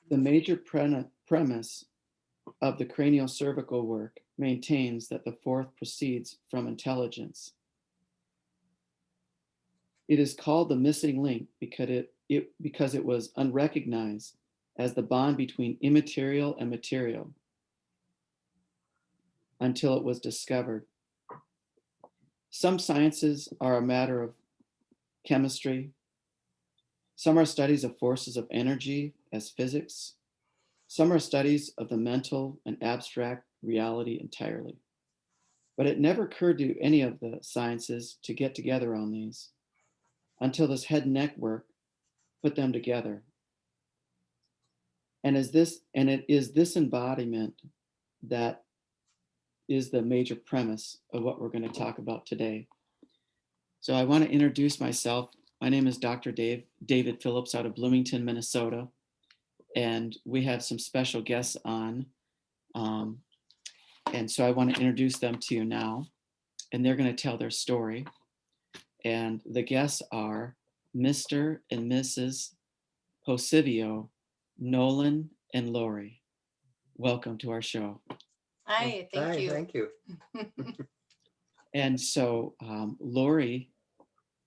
The major premise of the cranial-cervical work maintains that the fourth proceeds from intelligence. It is called the missing link because it was unrecognized as the bond between immaterial and material until it was discovered. Some sciences are a matter of chemistry. Some are studies of forces of energy as physics. Some are studies of the mental and abstract reality entirely. But it never occurred to any of the sciences to get together on these until this head and neck work put them together. And it is this embodiment that is the major premise of what we're going to talk about today. So I want to introduce myself. My name is Dr. David Phillips out of Bloomington, Minnesota. And we have some special guests on. And so I want to introduce them to you now. And they're going to tell their story. And the guests are Mr. and Mrs. Posivio, Nolan and Lori. Welcome to our show. Hi, thank you. Thank you. And so Lori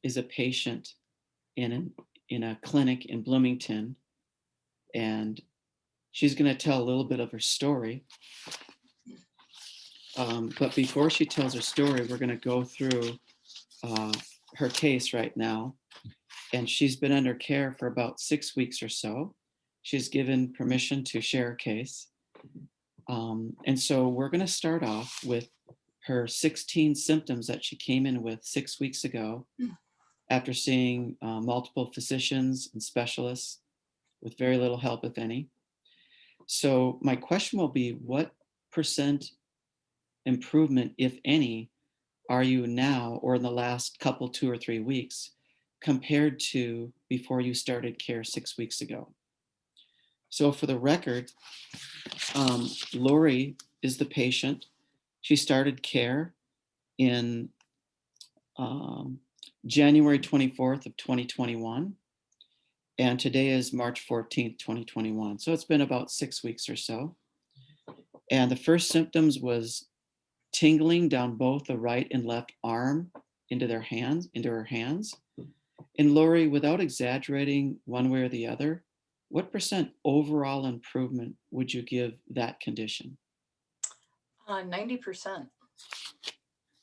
is a patient in a clinic in Bloomington, and she's going to tell a little bit of her story. But before she tells her story, we're going to go through her case right now. And she's been under care for about 6 weeks or so. She's given permission to share her case. And so we're going to start off with her 16 symptoms that she came in with 6 weeks ago after seeing multiple physicians and specialists with very little help, if any. So my question will be, what percent improvement, if any, are you now or in the last couple, 2 or 3 weeks compared to before you started care 6 weeks ago? So for the record, Lori is the patient. She started care in January 24th of 2021. And today is March 14th, 2021. So it's been about 6 weeks or so. And the first symptoms was tingling down both the right and left arm into her hands. And Lori, without exaggerating one way or the other, what percent overall improvement would you give that condition? 90%.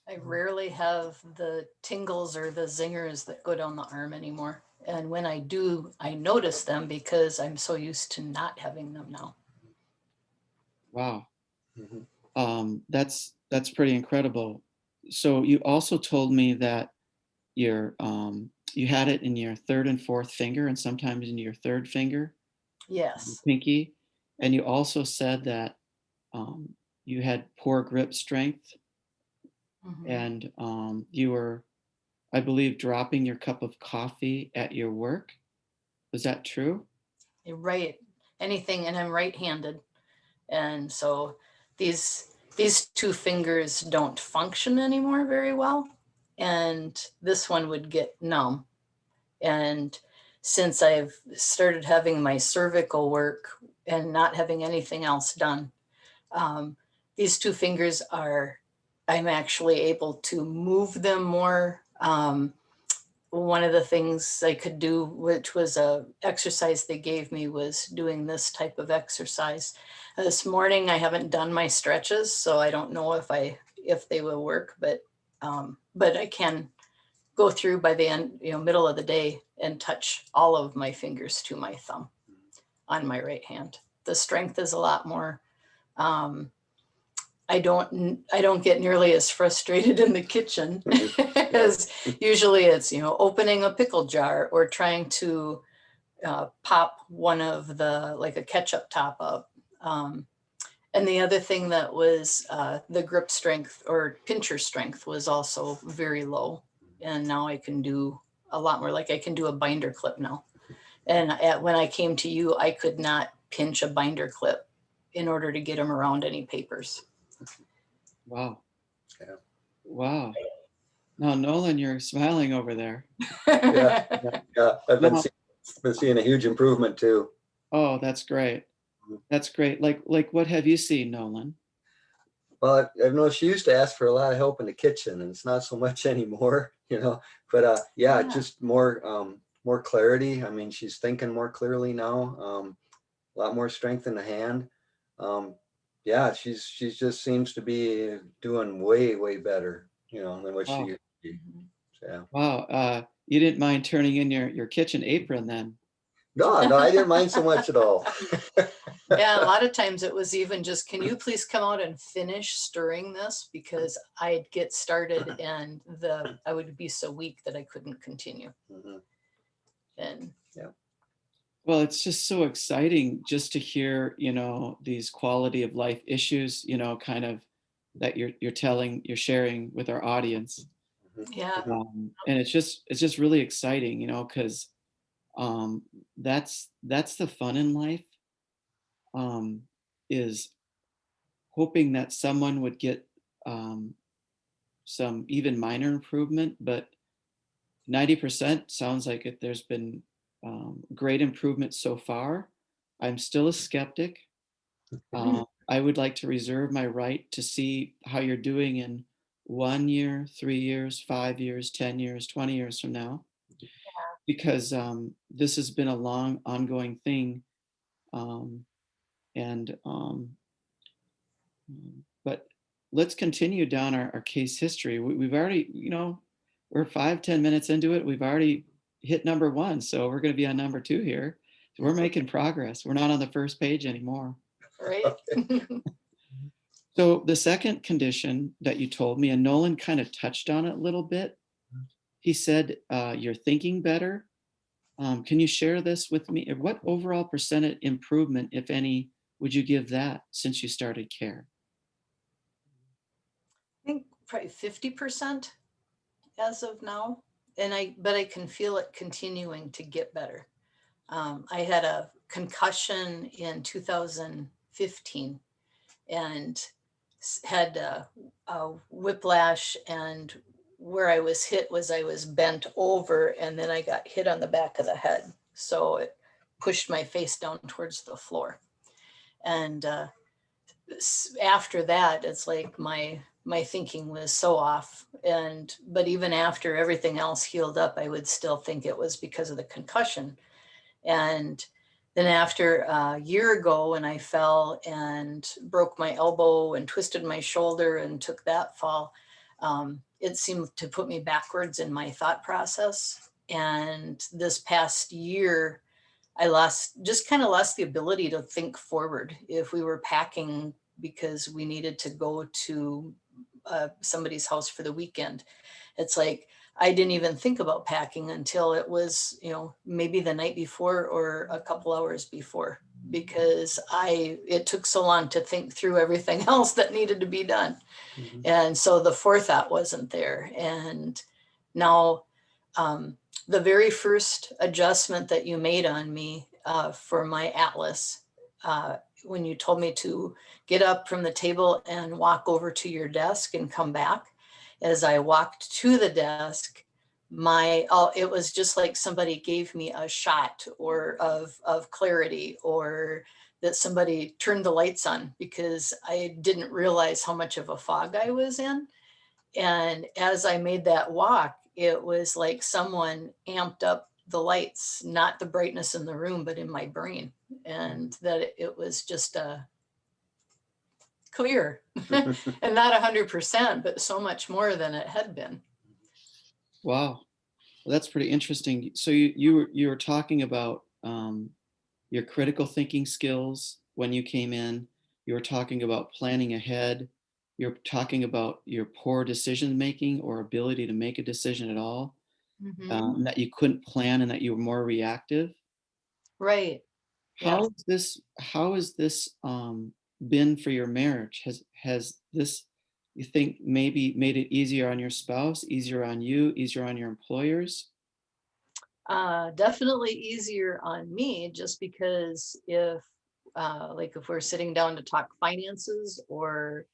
I rarely have the tingles or the zingers that go down the arm anymore. And when I do, I notice them because I'm so used to not having them now. Wow. Mm-hmm. That's pretty incredible. So you also told me that you had it in your third and fourth finger and sometimes in your third finger. Yes. Pinky. And you also said that you had poor grip strength. Mm-hmm. And you were, I believe, dropping your cup of coffee at your work. Was that true? Right. Anything, and I'm right-handed. And so these two fingers don't function anymore very well. And this one would get numb. And since I've started having my cervical work and not having anything else done, these two fingers I'm actually able to move them more. One of the things I could do, which was a exercise they gave me, was doing this type of exercise. This morning I haven't done my stretches, so I don't know if they will work, but I can go through by the end, middle of the day, and touch all of my fingers to my thumb on my right hand. The strength is a lot more. I don't get nearly as frustrated in the kitchen as usually it's, opening a pickle jar or trying to pop one of like a ketchup top up. And the other thing that was the grip strength or pincher strength was also very low. And now I can do a lot more, like I can do a binder clip now. And when I came to you, I could not pinch a binder clip in order to get them around any papers. Wow. Yeah. Wow. Now, Nolan, you're smiling over there. Yeah. I've been seeing a huge improvement too. Oh, that's great. That's great. Like what have you seen, Nolan? Well, I've noticed she used to ask for a lot of help in the kitchen, and it's not so much anymore, But yeah, Yeah. just more clarity. I mean, she's thinking more clearly now. A lot more strength in the hand. Um, yeah, she's just seems to be doing way better, than what she Wow. used to be. Mhm. So, yeah. Wow. You didn't mind turning in your kitchen apron then. No, I didn't mind so much at all. Yeah, a lot of times it was even just, can you please come out and finish stirring this? Because I'd get started and I would be so weak that I couldn't continue. Mhm. And Yeah. Well, it's just so exciting just to hear, these quality of life issues, kind of that you're sharing with our audience. Mhm. yeah, Mhm. And it's just really exciting, because um, that's the fun in life, is hoping that someone would get um, some even minor improvement, but 90% sounds like there's been great improvement so far. I'm still a skeptic. I would like to reserve my right to see how you're doing in 1 year, 3 years, 5 years, 10 years, 20 years from now, because this has been a long ongoing thing. Um, and but let's continue down our case history. We've already, we're 5, 10 minutes into it. We've already hit number one. So we're going to be on number two here. So we're making progress. We're not on the first page anymore. right. So the second condition that you told me, and Nolan kind of touched on it a little bit. He said, you're thinking better. Can you share this with me? What overall percentage improvement, if any, would you give that since you started care? I think probably 50% as of now. But I can feel it continuing to get better. I had a concussion in 2015 and had a whiplash, and where I was hit was I was bent over and then I got hit on the back of the head. So it pushed my face down towards the floor. And after that, it's like my thinking was so off. But even after everything else healed up, I would still think it was because of the concussion. And then after a year ago, when I fell and broke my elbow and twisted my shoulder and took that fall, it seemed to put me backwards in my thought process. And this past year, I kind of lost the ability to think forward. If we were packing because we needed to go to somebody's house for the weekend, it's like I didn't even think about packing until it was, maybe the night before or a couple hours before, because it took so long to think through everything else that needed to be done. Mhm. And so the forethought wasn't there. And now, the very first adjustment that you made on me for my atlas, when you told me to get up from the table and walk over to your desk and come back, as I walked to the desk, it was just like somebody gave me a shot or of clarity, or that somebody turned the lights on, because I didn't realize how much of a fog I was in. And as I made that walk, it was like someone amped up the lights, not the brightness in the room, but in my brain. And that it was just clear and not 100%, but so much more than it had been. Wow. Well, that's pretty interesting. So you were talking about your critical thinking skills when you came in. You were talking about planning ahead. You're talking about your poor decision making or ability to make a decision at all. Mhm. That you couldn't plan and that you were more reactive. Right. How Yes. is this? How has this been for your marriage? Has this, you think, maybe made it easier on your spouse, easier on you, easier on your employers? Definitely easier on me, just because if we're sitting down to talk finances, or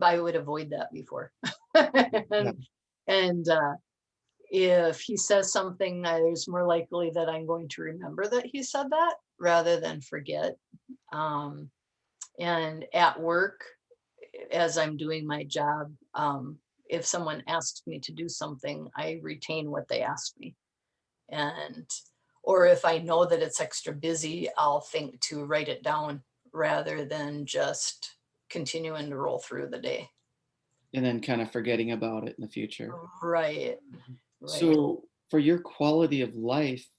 I would avoid that before. Yeah. and and if he says something, there's more likely that I'm going to remember that he said that rather than forget. And at work, as I'm doing my job, if someone asks me to do something, I retain what they asked me. And, or if I know that it's extra busy, I'll think to write it down rather than just continuing to roll through the day. And then kind of forgetting about it in the future. Right. Right. So for your quality of life,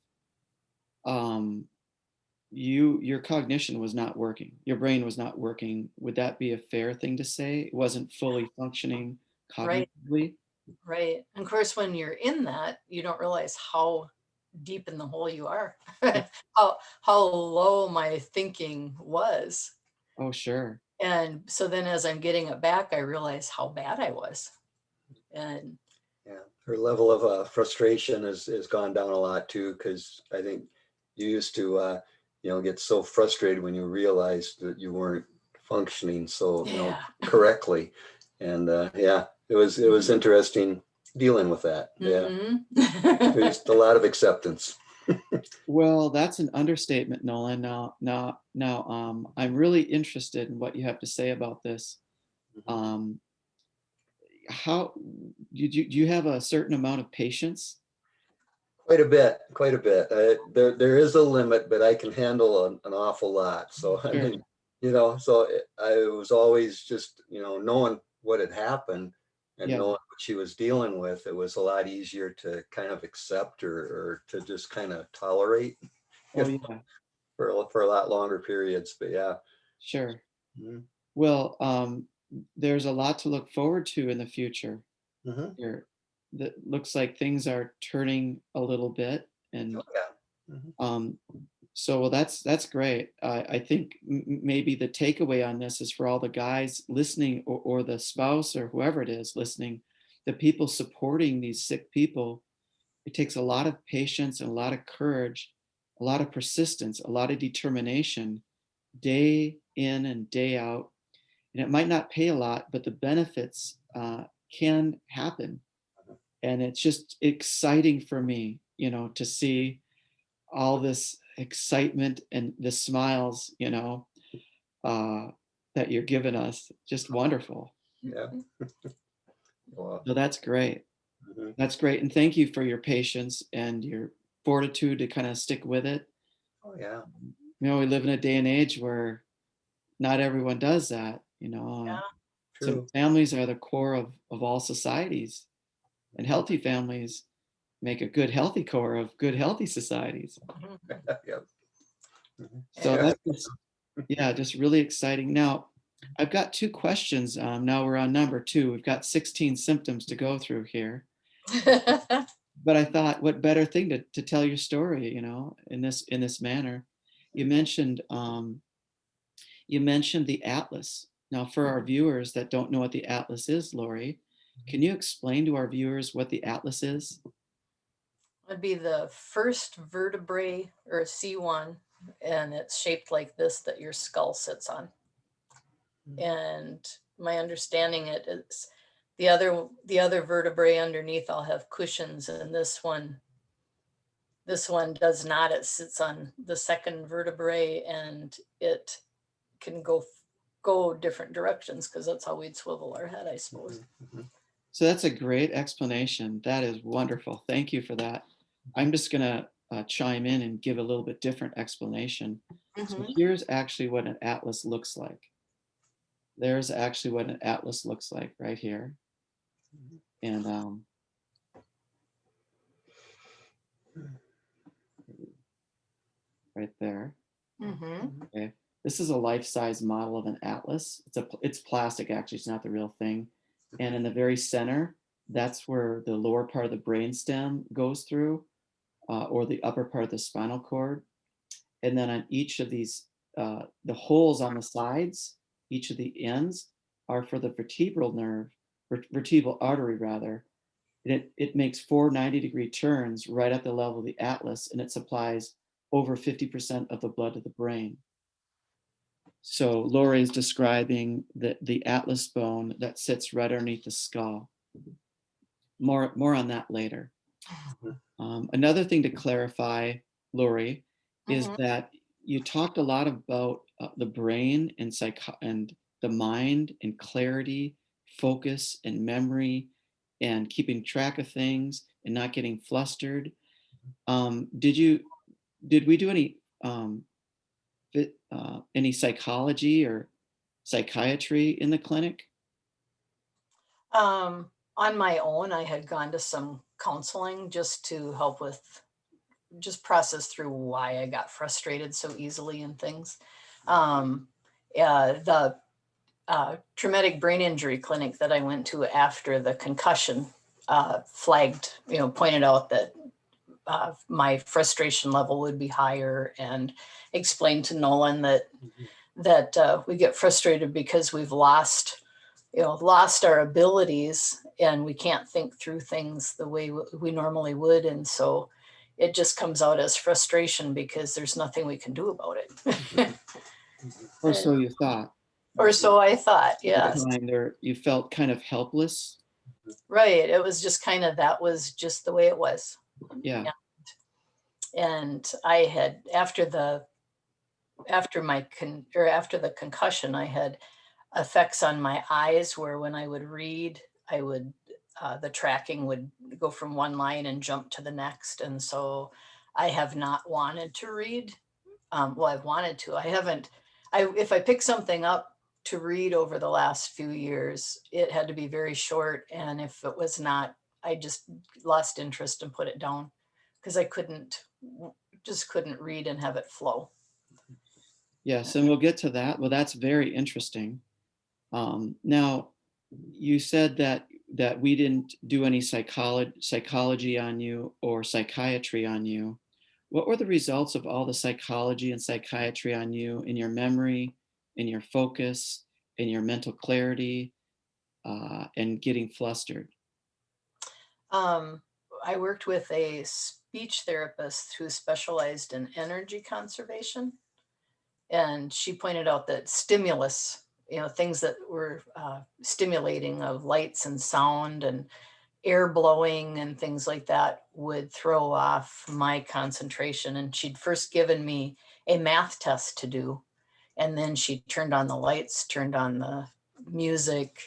your cognition was not working. Your brain was not working. Would that be a fair thing to say? It wasn't fully functioning Right. cognitively? Right. And of course, when you're in that, you don't realize how deep in the hole you are, how low my thinking was. Oh, sure. And so then as I'm getting it back, I realize how bad I was. And Yeah, her level of frustration has gone down a lot too, because I think you used to, get so frustrated when you realized that you weren't functioning so, yeah. correctly. And yeah, it was interesting dealing with that. Yeah, there's a lot of acceptance. Well, that's an understatement, Nolan. I'm really interested in what you have to say about this. Um, how do you have a certain amount of patience? Quite a bit, quite a bit. There is a limit, but I can handle an awful lot. So I Sure. mean, I was always just, knowing what had happened and Yeah. knowing what she was dealing with. It was a lot easier to kind of accept or to just kind of tolerate Oh, yeah. for a lot longer periods. But yeah. Sure. Mhm. Well, there's a lot to look forward to in the future. Mhm. Here, that looks like things are turning a little bit, and Oh, yeah. Mhm. so well, that's great. I think maybe the takeaway on this is for all the guys listening, or the spouse or whoever it is listening, the people supporting these sick people. It takes a lot of patience and a lot of courage, a lot of persistence, a lot of determination, day in and day out. And it might not pay a lot, but the benefits can happen. And it's just exciting for me, to see all this excitement and the smiles, uh, that you're giving us. Just wonderful. Yeah. Well, So that's great. mhm. That's great. And thank you for your patience and your fortitude to kind of stick with it. Oh, yeah. We live in a day and age where not everyone does that. Some True. families are the core of all societies, and healthy families make a good, healthy core of good, healthy societies. Yep. Mhm. So Yeah. that's just, yeah, just really exciting. Now, I've got two questions. Now we're on number two. We've got 16 symptoms to go through here. But I thought, what better thing to tell your story, in this manner. You mentioned the atlas. Now, for our viewers that don't know what the atlas is, Lori, can you explain to our viewers what the atlas is? Would be the first vertebrae or C1, and it's shaped like this that your skull sits on. And my understanding it is the other vertebrae underneath all have cushions, and this one does not. It sits on the second vertebrae, and it can go different directions because that's how we'd swivel our head, I suppose. Mhm. So that's a great explanation. That is wonderful. Thank you for that. I'm just going to chime in and give a little bit different explanation. So here's actually what an atlas looks like. There's actually what an atlas looks like right here. And right there. Okay. This is a life-size model of an atlas. It's plastic, actually. It's not the real thing. And in the very center, that's where the lower part of the brainstem goes through, or the upper part of the spinal cord. And then on each of these, the holes on the sides, each of the ends are for the vertebral nerve, vertebral artery rather. And it makes 490-degree turns right at the level of the atlas, and it supplies over 50% of the blood to the brain. So Lori is describing the atlas bone that sits right underneath the skull. More on that later. Another thing to clarify, Lori, is Mhm. that you talked a lot about the brain and and the mind and clarity, focus and memory, and keeping track of things and not getting flustered. Did we do any psychology or psychiatry in the clinic? On my own, I had gone to some counseling just to help with just process through why I got frustrated so easily and things. Um, the traumatic brain injury clinic that I went to after the concussion flagged, pointed out that my frustration level would be higher, and explained to Nolan that we get frustrated because we've lost our abilities, and we can't think through things the way we normally would, and so it just comes out as frustration because there's nothing we can do about it. Or so you thought Or so I thought, at the yes. time there, you felt kind of helpless. Right. It was just kind of, that was just the way it was. Yeah. Yeah. And I had, after the concussion, I had effects on my eyes where when I would read, I would, the tracking would go from one line and jump to the next. And so I have not wanted to read. Well, I've wanted to. I haven't. If I pick something up to read over the last few years, it had to be very short. And if it was not, I just lost interest and put it down because I just couldn't read and have it flow. Yes, and we'll get to that. Well, that's very interesting. Now, you said that we didn't do any psychology on you or psychiatry on you. What were the results of all the psychology and psychiatry on you in your memory, in your focus, in your mental clarity, and getting flustered? Um, I worked with a speech therapist who specialized in energy conservation, and she pointed out that stimulus, things that were stimulating of lights and sound and air blowing and things like that would throw off my concentration. And she'd first given me a math test to do, and then she turned on the lights, turned on the music,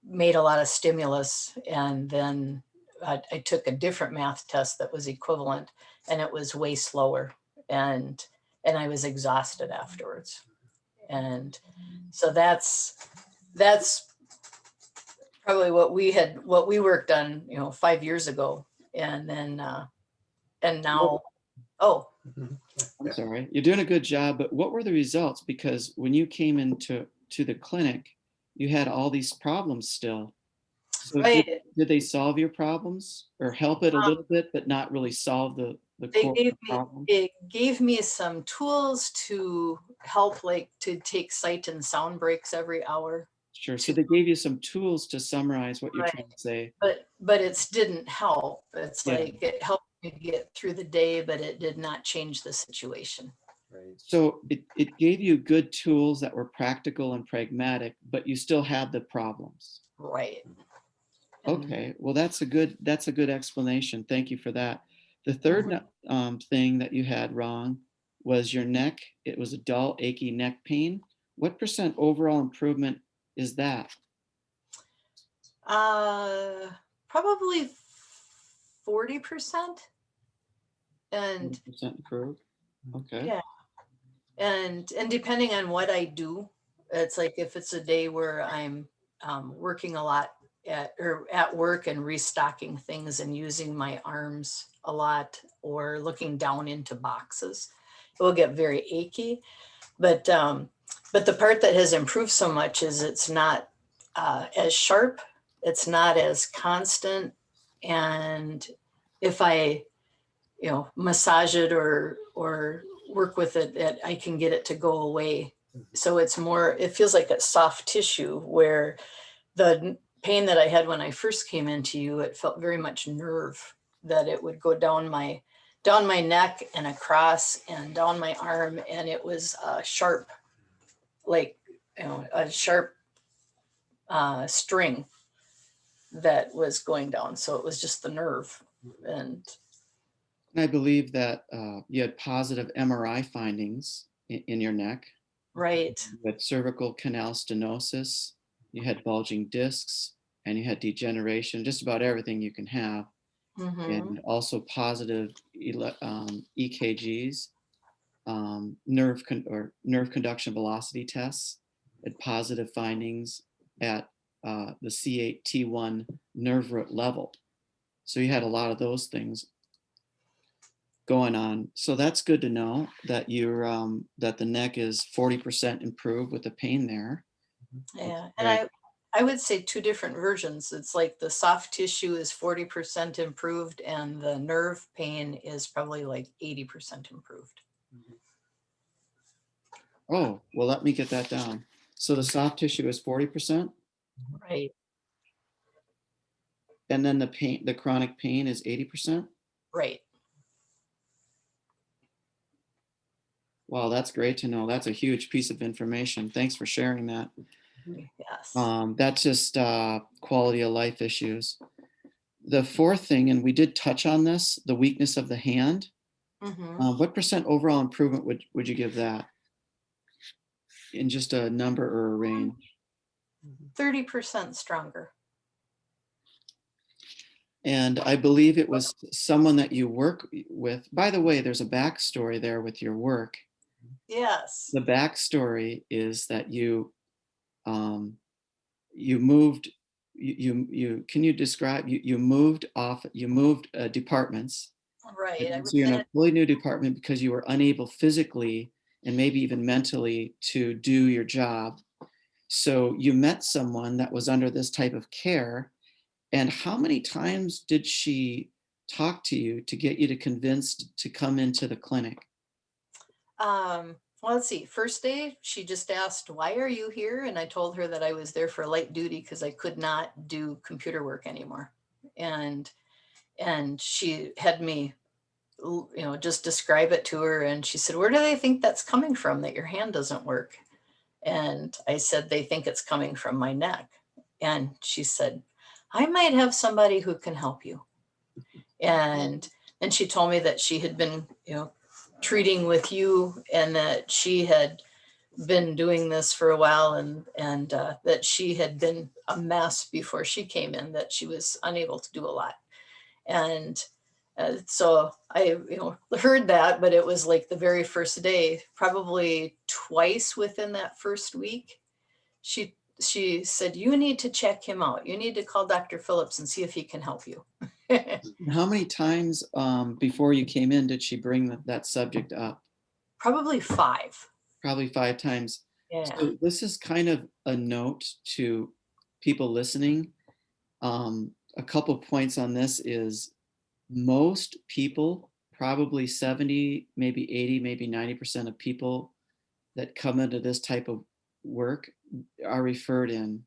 made a lot of stimulus, and then I took a different math test that was equivalent, and it was way slower, and I was exhausted afterwards. And so that's probably what we worked on, 5 years ago, and then and now, oh, I'm sorry, you're doing a good job, but what were the results? Because when you came to the clinic, you had all these problems still. So right. did they solve your problems or help it a little bit, but not really solve the They core gave me problem? it gave me some tools to help, like to take sight and sound breaks every hour. Sure. So To they gave you some tools to summarize what you're trying Right, to say. but it didn't help. It's Yeah. like it helped me get through the day, but it did not change the situation. Right. So it gave you good tools that were practical and pragmatic, but you still had the problems. Right. And Okay. Well, that's a good explanation. Thank you for that. The third Mhm. thing that you had wrong was your neck. It was a dull, achy neck pain. What percent overall improvement is that? uh Probably 40%. And 40% improved. Okay. yeah, and depending on what I do, it's like if it's a day where I'm working a lot at work and restocking things and using my arms a lot or looking down into boxes, it will get very achy. But the part that has improved so much is it's not as sharp, it's not as constant, and if I massage it or work with it, that I can get it to go away. So it feels like a soft tissue, where the pain that I had when I first came into you, it felt very much nerve, that it would go down my neck and across and down my arm, and it was sharp, like a sharp string that was going down. So it was just the nerve. And And I believe that you had positive MRI findings in your neck. right. You had cervical canal stenosis, you had bulging discs, and you had degeneration, just about everything you can have. Hmm. And also positive EKGs, nerve conduction velocity tests, had positive findings at the C8T1 nerve root level. So you had a lot of those things going on. So that's good to know that you're that the neck is 40% improved with the pain there. Yeah. And Right. I would say two different versions. It's like the soft tissue is 40% improved and the nerve pain is probably like 80% improved. Oh, well, let me get that down. So the soft tissue is 40%, Right. and then the chronic pain is 80%. Right. Wow, that's great to know. That's a huge piece of information. Thanks for sharing that. Yes. That's just quality of life issues. The fourth thing, and we did touch on this, the weakness of the hand. Hmm. What percent overall improvement would you give that in just a number or a range? 30% stronger. And I believe it was someone that you work with. By the way, there's a backstory there with your work. Yes. The backstory is that um, you moved. You can you describe you moved departments. Right. I was So you're in in a it. fully new department because you were unable physically and maybe even mentally to do your job. So you met someone that was under this type of care. And how many times did she talk to you to get you to convinced to come into the clinic? Well, let's see. First day, she just asked, "Why are you here?" And I told her that I was there for light duty because I could not do computer work anymore. And she had me, just describe it to her. And she said, "Where do they think that's coming from that your hand doesn't work?" And I said, "They think it's coming from my neck." And she said, "I might have somebody who can help you." And then she told me that she had been, treating with you and that she had been doing this for a while and that she had been a mess before she came in, that she was unable to do a lot. And so I, heard that, but it was like the very first day, probably twice within that first week, she said, "You need to check him out. You need to call Dr. Phillips and see if he can help you." How many times before you came in did she bring that subject up? Probably 5. Probably 5 times. Yeah. So this is kind of a note to people listening. A couple points on this is most people, probably 70, maybe 80, maybe 90% of people that come into this type of work are referred in.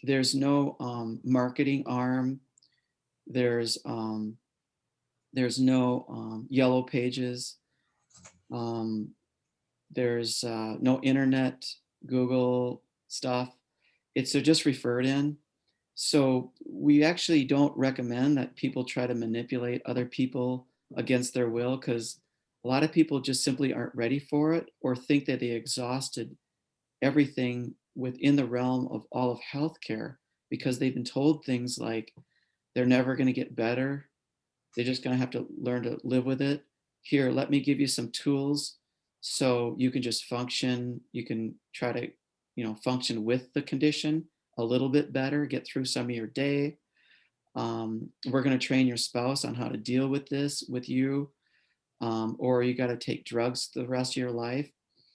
There's no marketing arm. There's no yellow pages. Um, there's no internet, Google stuff. They're just referred in. So we actually don't recommend that people try to manipulate other people against their will, because a lot of people just simply aren't ready for it or think that they exhausted everything within the realm of all of healthcare because they've been told things like they're never going to get better. They're just going to have to learn to live with it. Here, let me give you some tools so you can just function. You can try to, function with the condition a little bit better, get through some of your day. We're going to train your spouse on how to deal with this with you, or you got to take drugs the rest of your life,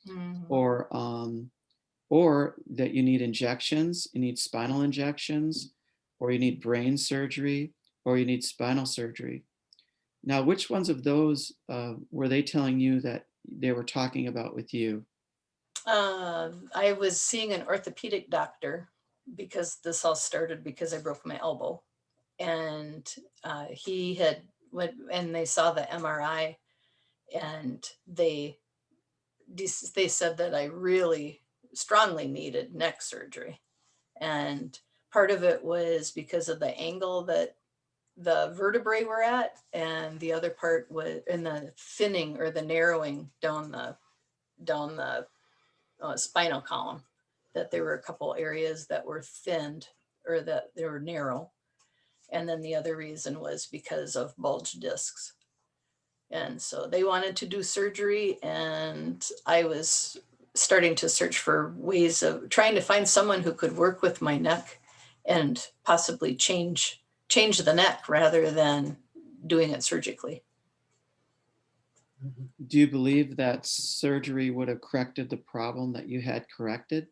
Mhm. or or that you need injections, you need spinal injections, or you need brain surgery, or you need spinal surgery. Now, which ones of those were they telling you that they were talking about with you? I was seeing an orthopedic doctor because this all started because I broke my elbow, and he had went and they saw the MRI, and they said that I really strongly needed neck surgery, and part of it was because of the angle that the vertebrae were at, and the other part was in the thinning or the narrowing down the spinal column, that there were a couple areas that were thinned or that they were narrow. And then the other reason was because of bulge discs. And so they wanted to do surgery, and I was starting to search for ways of trying to find someone who could work with my neck and possibly change the neck rather than doing it surgically. Do you believe that surgery would have corrected the problem that you had corrected?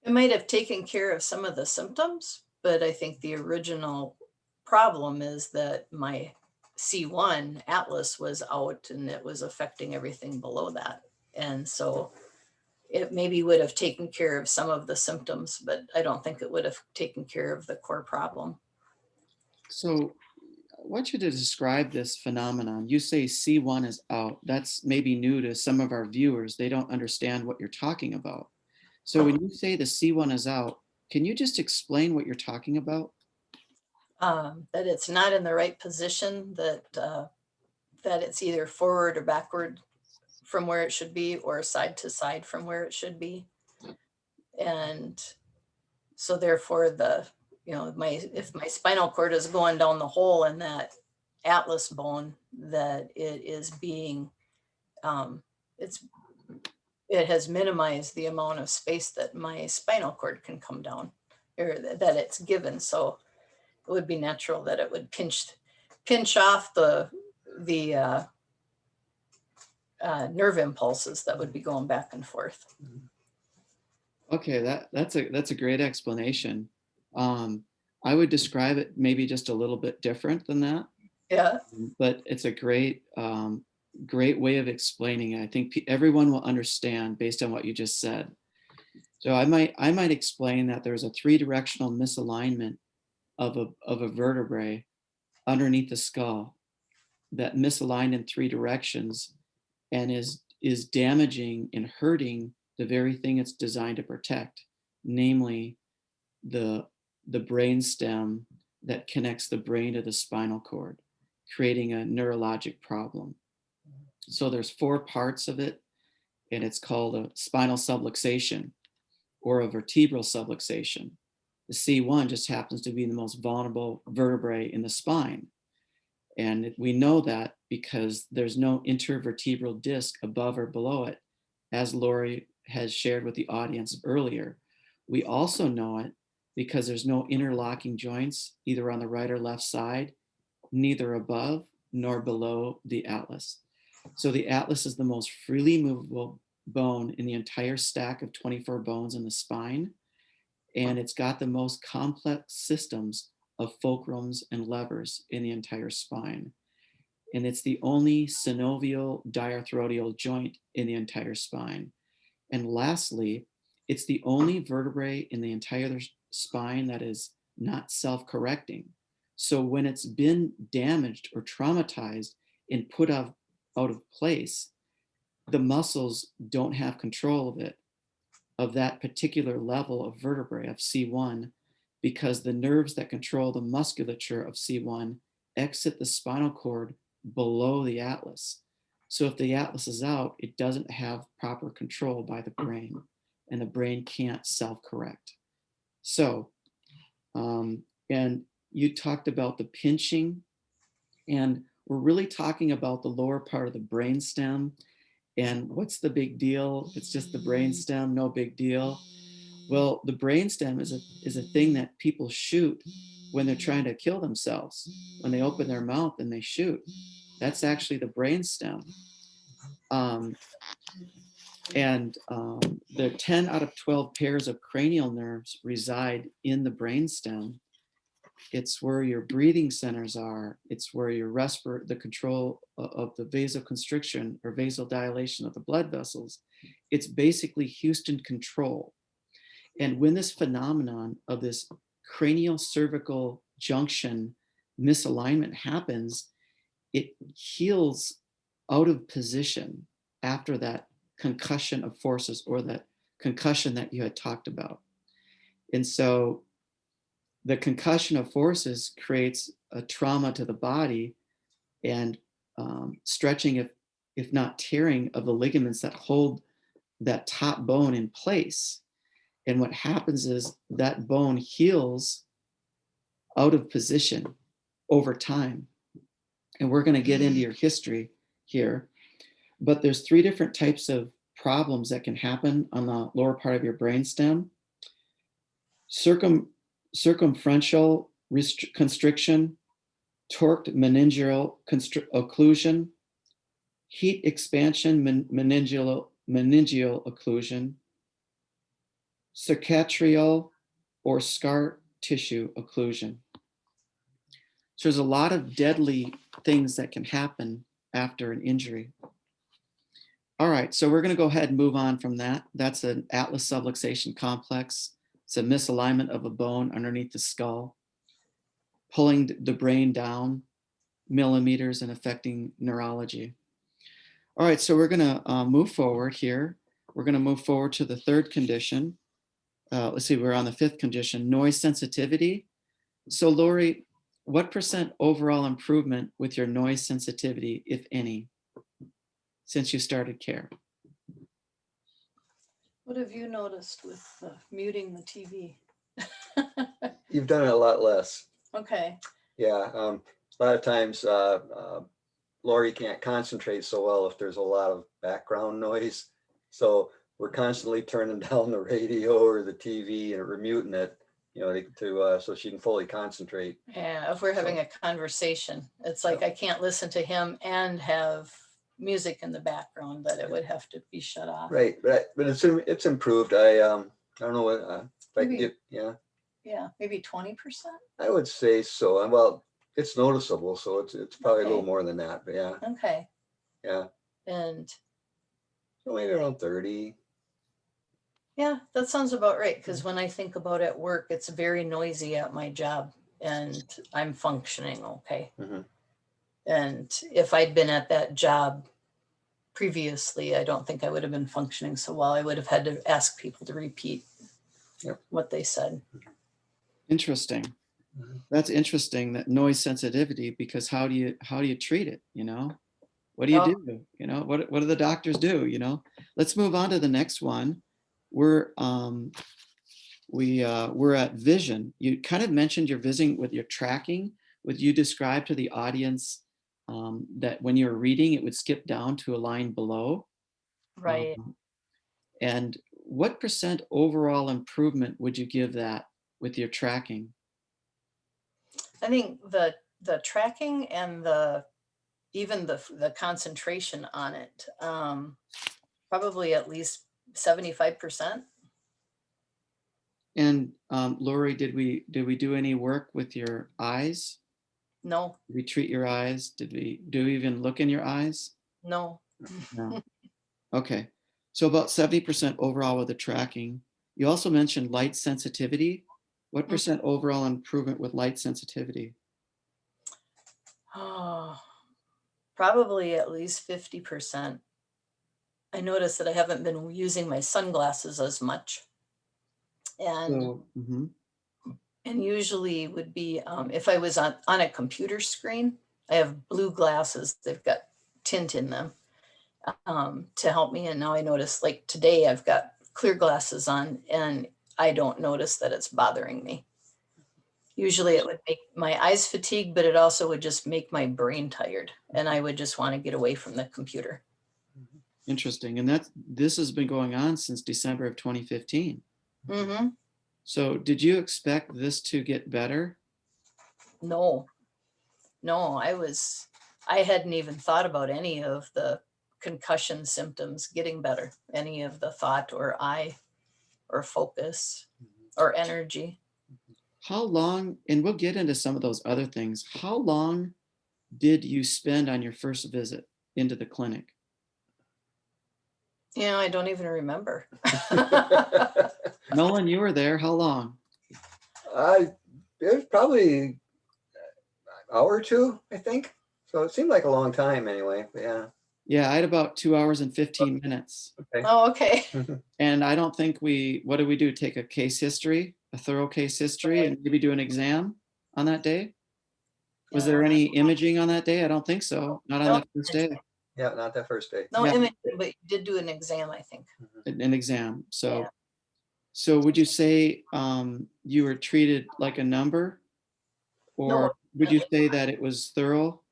It might have taken care of some of the symptoms, but I think the original problem is that my C1 atlas was out and it was affecting everything below that. And so it maybe would have taken care of some of the symptoms, but I don't think it would have taken care of the core problem. So I want you to describe this phenomenon. You say C1 is out. That's maybe new to some of our viewers. They don't understand what you're talking about. So when you say the C1 is out, can you just explain what you're talking about? That it's not in the right position, that it's either forward or backward from where it should be, or side to side from where it should be. And so therefore if my spinal cord is going down the hole in that atlas bone, that it is being, it has minimized the amount of space that my spinal cord can come down, or that it's given. So it would be natural that it would pinch off the nerve impulses that would be going back and forth. Okay, that's a great explanation. I would describe it maybe just a little bit different than that, Yeah. but it's a great way of explaining it. I think everyone will understand based on what you just said. So I might explain that there's a three-directional misalignment of a vertebrae underneath the skull that misaligned in three directions and is damaging and hurting the very thing it's designed to protect, namely the brain stem that connects the brain to the spinal cord, creating a neurologic problem. So there's four parts of it, and it's called a spinal subluxation or a vertebral subluxation. The C1 just happens to be the most vulnerable vertebrae in the spine. And we know that because there's no intervertebral disc above or below it, as Lori has shared with the audience earlier. We also know it because there's no interlocking joints either on the right or left side, neither above nor below the atlas. So the atlas is the most freely movable bone in the entire stack of 24 bones in the spine. And it's got the most complex systems of fulcrums and levers in the entire spine. And it's the only synovial diarthrodial joint in the entire spine. And lastly, it's the only vertebrae in the entire spine that is not self-correcting. So when it's been damaged or traumatized and put out of place, the muscles don't have control of it, of that particular level of vertebrae of C1, because the nerves that control the musculature of C1 exit the spinal cord below the atlas. So if the atlas is out, it doesn't have proper control by the brain, and the brain can't self-correct. So, and you talked about the pinching, and we're really talking about the lower part of the brain stem. And what's the big deal? It's just the brain stem, no big deal. Well, the brain stem is a thing that people shoot when they're trying to kill themselves. When they open their mouth and they shoot, that's actually the brain stem. The 10 out of 12 pairs of cranial nerves reside in the brain stem. It's where your breathing centers are. It's where your the control of the vasoconstriction or vasodilation of the blood vessels. It's basically Houston control. And when this phenomenon of this cranial-cervical junction misalignment happens, it heals out of position after that concussion of forces or that concussion that you had talked about. And so the concussion of forces creates a trauma to the body and stretching, if not tearing, of the ligaments that hold that top bone in place. And what happens is that bone heals out of position over time. And we're going to get into your history here. But there's 3 different types of problems that can happen on the lower part of your brainstem. Circumferential constriction, torqued meningeal occlusion, heat expansion meningeal occlusion, cicatrial or scar tissue occlusion. So there's a lot of deadly things that can happen after an injury. All right, so we're going to go ahead and move on from that. That's an atlas subluxation complex. It's a misalignment of a bone underneath the skull, pulling the brain down millimeters and affecting neurology. All right, so we're going to move forward here. We're going to move forward to the 3rd condition. Let's see, we're on the 5th condition, noise sensitivity. So Lori, what % overall improvement with your noise sensitivity, if any, since you started care? What have you noticed with muting the TV? You've done it a lot less. Okay. Yeah, a lot of times Lori can't concentrate so well if there's a lot of background noise. So we're constantly turning down the radio or the TV and remuting it, so she can fully concentrate. Yeah, if we're having a conversation, it's like I can't listen to him and have music in the background, that it would have to be shut off. Right, but it's improved. I don't know what if I can get, Yeah, maybe 20%. I would say so. Well, it's noticeable, so it's probably a little Okay. more than that, but yeah. Okay. Yeah. And So maybe around 30. yeah, that sounds about right. Because when I think about at work, it's very noisy at my job and I'm functioning okay. Mm-hmm. And if I'd been at that job previously, I don't think I would have been functioning so well. I would have had to ask people to repeat what they said. Interesting. That's interesting, that noise sensitivity, because how do you treat it? What do you do? What do the doctors do? Let's move on to the next one. We're at vision. You kind of mentioned your vision with your tracking. Would you describe to the audience that when you're reading, it would skip down to a line below? Right. And what % overall improvement would you give that with your tracking? I think the tracking and even the concentration on it, probably at least 75%. And Lori, did we do any work with your eyes? No. Did we treat your eyes? Did we even look in your eyes? No. No. Okay. So about 70% overall with the tracking. You also mentioned light sensitivity. What % overall improvement with light sensitivity? Oh, probably at least 50%. I noticed that I haven't been using my sunglasses as much. And and usually would be if I was on a computer screen. I have blue glasses, they've got tint in them to help me. And now I notice, like today, I've got clear glasses on and I don't notice that it's bothering me. Usually it would make my eyes fatigued, but it also would just make my brain tired and I would just want to get away from the computer. Interesting. And this has been going on since December of 2015. Mm-hmm. So did you expect this to get better? No, I hadn't even thought about any of the concussion symptoms getting better, any of the thought or eye or focus or energy. How long, and we'll get into some of those other things, how long did you spend on your first visit into the clinic? I don't even remember. Nolan, you were there. How long? It was probably an hour or two, I think. So it seemed like a long time anyway, but yeah. Yeah, I had about 2 hours and 15 minutes. Okay. Oh, okay. And I don't think what did we do? Take a case history? a thorough case history and maybe do an exam on that day? Was Yeah. there any imaging on that day? I don't think so. Not on No that first day. Yeah, not that first day. No Yeah. imaging, but you did do an exam, I think. An exam. So, Yeah. so would you say you were treated like a number, No, or would you say that it was thorough?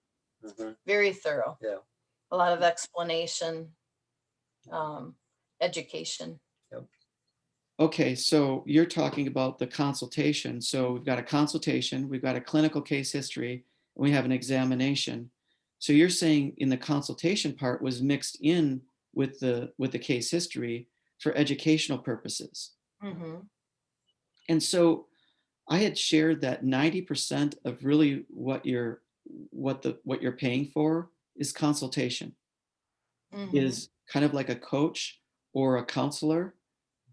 Mhm. very thorough. Yeah. A lot of explanation, education. Okay, so you're talking about the consultation. So we've got a consultation, we've got a clinical case history, and we have an examination. So you're saying in the consultation part was mixed in with the case history for educational purposes. Mhm. And so I had shared that 90% of really what you're paying for is consultation, Mhm. is kind of like a coach or a counselor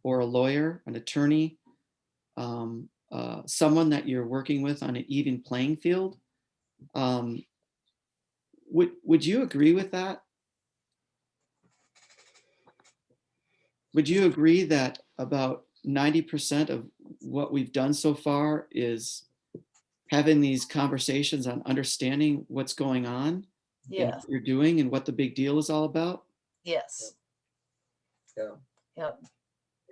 or a lawyer, an attorney, someone that you're working with on an even playing field. Um, would you agree with that? Would you agree that about 90% of what we've done so far is having these conversations on understanding what's going on and Yes. what you're doing and what the big deal is all about? Yes. Yeah. Yep.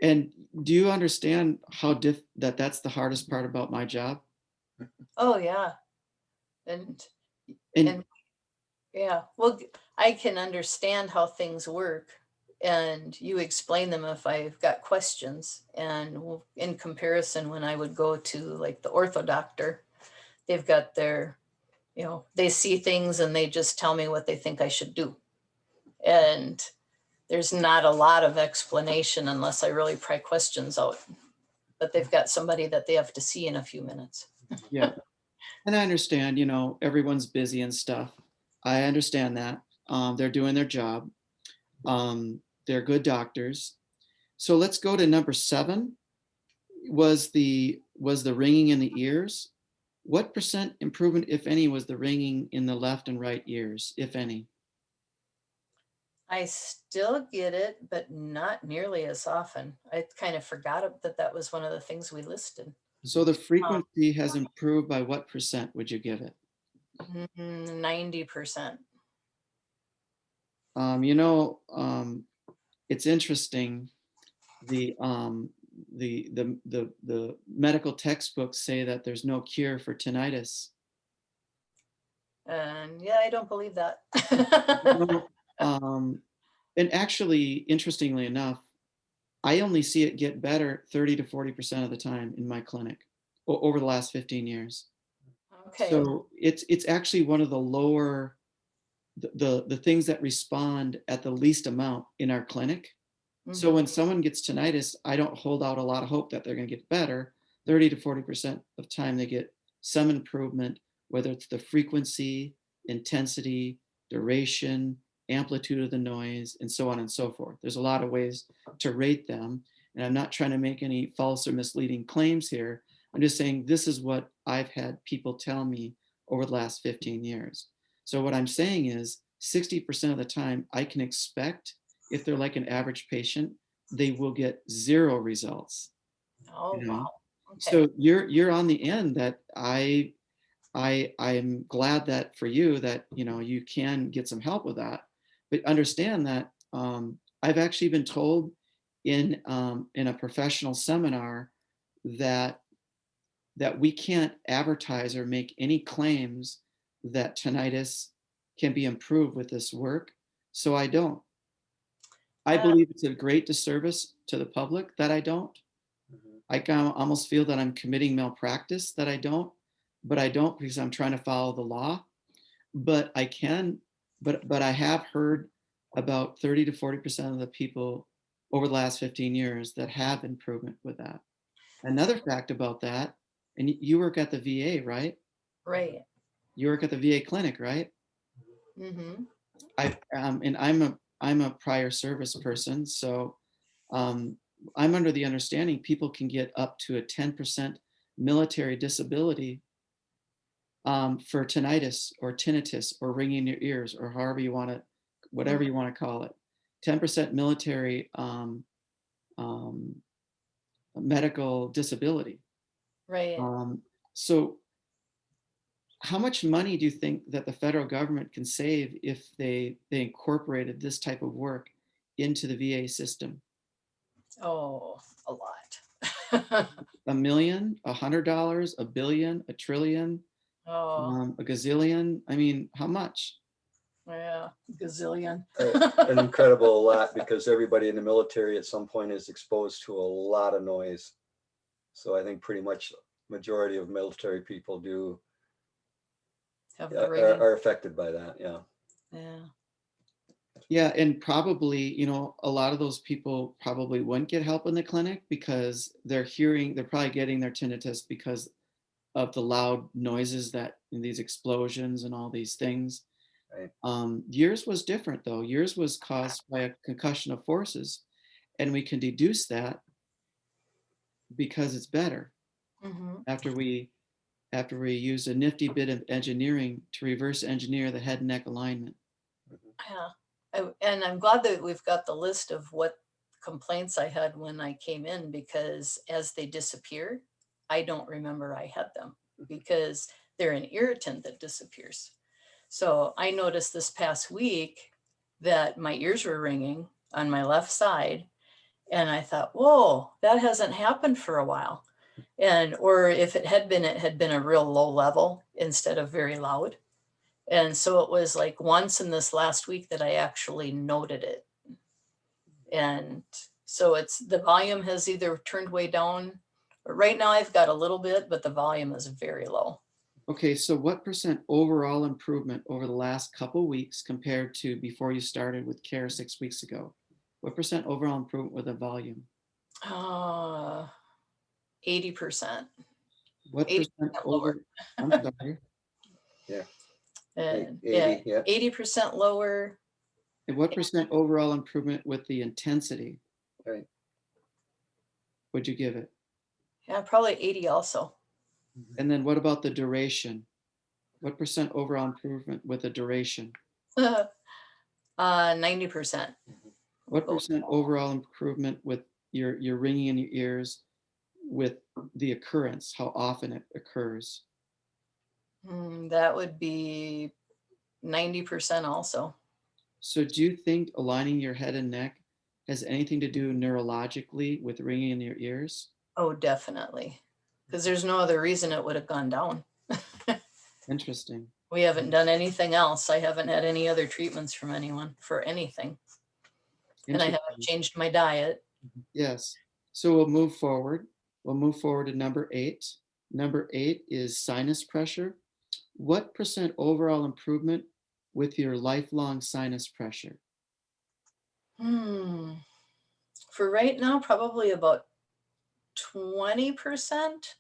And do you understand how that's the hardest part about my job? Oh, yeah. And And yeah, well, I can understand how things work, and you explain them if I've got questions. And in comparison, when I would go to like the ortho doctor, they've got their, they see things and they just tell me what they think I should do. And there's not a lot of explanation unless I really pry questions out. But they've got somebody that they have to see in a few minutes. yeah, and I understand, everyone's busy and stuff. I understand that. They're doing their job. They're good doctors. So let's go to number 7. Was the ringing in the ears? What percent improvement, if any, was the ringing in the left and right ears, if any? I still get it, but not nearly as often. I kind of forgot that that was one of the things we listed. So the frequency has improved by what percent would you give it? 90%. Um, you know, um, it's interesting. The the medical textbooks say that there's no cure for tinnitus. And yeah, I don't believe that. No, and actually, interestingly enough, I only see it get better 30 to 40% of the time in my clinic over the last 15 years. Okay. So it's actually one of the lower the things that respond at the least amount in our clinic. So Mhm. when someone gets tinnitus, I don't hold out a lot of hope that they're going to get better. 30 to 40% of time they get some improvement, whether it's the frequency, intensity, duration, amplitude of the noise, and so on and so forth. There's a lot of ways to rate them. And I'm not trying to make any false or misleading claims here. I'm just saying this is what I've had people tell me over the last 15 years. So what I'm saying is 60% of the time I can expect, if they're like an average patient, they will get 0 results. Oh, You know? wow. Okay. So you're on the end that I'm glad that for you that you can get some help with that, but understand that I've actually been told in a professional seminar that we can't advertise or make any claims that tinnitus can be improved with this work. So I don't. I Uh, believe it's a great disservice to the public that I don't. Mhm. I almost feel that I'm committing malpractice that I don't, but I don't because I'm trying to follow the law. But I can, but I have heard about 30 to 40% of the people over the last 15 years that have improvement with that. Another fact about that, and you work at the VA, right? right. You work at the VA clinic, right? Mm-hmm. And I'm a prior service person, so um, I'm under the understanding people can get up to a 10% military disability for tinnitus or ringing in your ears or however you want to, whatever you want to call it. 10% military um, medical disability. Right. So how much money do you think that the federal government can save if they incorporated this type of work into the VA system? Oh, a lot. $1 million, $100, $1 billion, $1 trillion, Oh, a gazillion? I mean, how much? yeah, gazillion. An incredible lot, because everybody in the military at some point is exposed to a lot of noise. So I think pretty much majority of military people Have the ringing. are affected by that. Yeah. Yeah. Yeah, and probably, a lot of those people probably wouldn't get help in the clinic because they're probably getting their tinnitus because of the loud noises these explosions and all these things. Right. Yours was different though. Yours was caused by a concussion of forces, and we can deduce that because it's better Mm-hmm. after we use a nifty bit of engineering to reverse engineer the head and neck alignment. Yeah. And I'm glad that we've got the list of what complaints I had when I came in, because as they disappear, I don't remember I had them because they're an irritant that disappears. So I noticed this past week that my ears were ringing on my left side. And I thought, whoa, that hasn't happened for a while. Or if it had been a real low level instead of very loud. And so it was like once in this last week that I actually noted it. And so the volume has either turned way down, or right now I've got a little bit, but the volume is very low. Okay, so what percent overall improvement over the last couple weeks compared to before you started with care 6 weeks ago? What percent overall improvement with the volume? 80%. What 80% percent lower. over? I'm sorry. Yeah. And 80, yeah. 80% lower. And what percent overall improvement with the intensity Right. would you give it? Yeah, probably 80 also. And then what about the duration? What percent overall improvement with the duration? 90%. What percent overall improvement with your ringing in your ears with the occurrence, how often it occurs? That would be 90% also. So do you think aligning your head and neck has anything to do neurologically with ringing in your ears? Oh, definitely. Because there's no other reason it would have gone down. Interesting. We haven't done anything else. I haven't had any other treatments from anyone for anything. And I haven't changed my diet. Yes. So we'll move forward. We'll move forward to number 8. Number 8 is sinus pressure. What percent overall improvement with your lifelong sinus pressure? For right now, probably about 20%.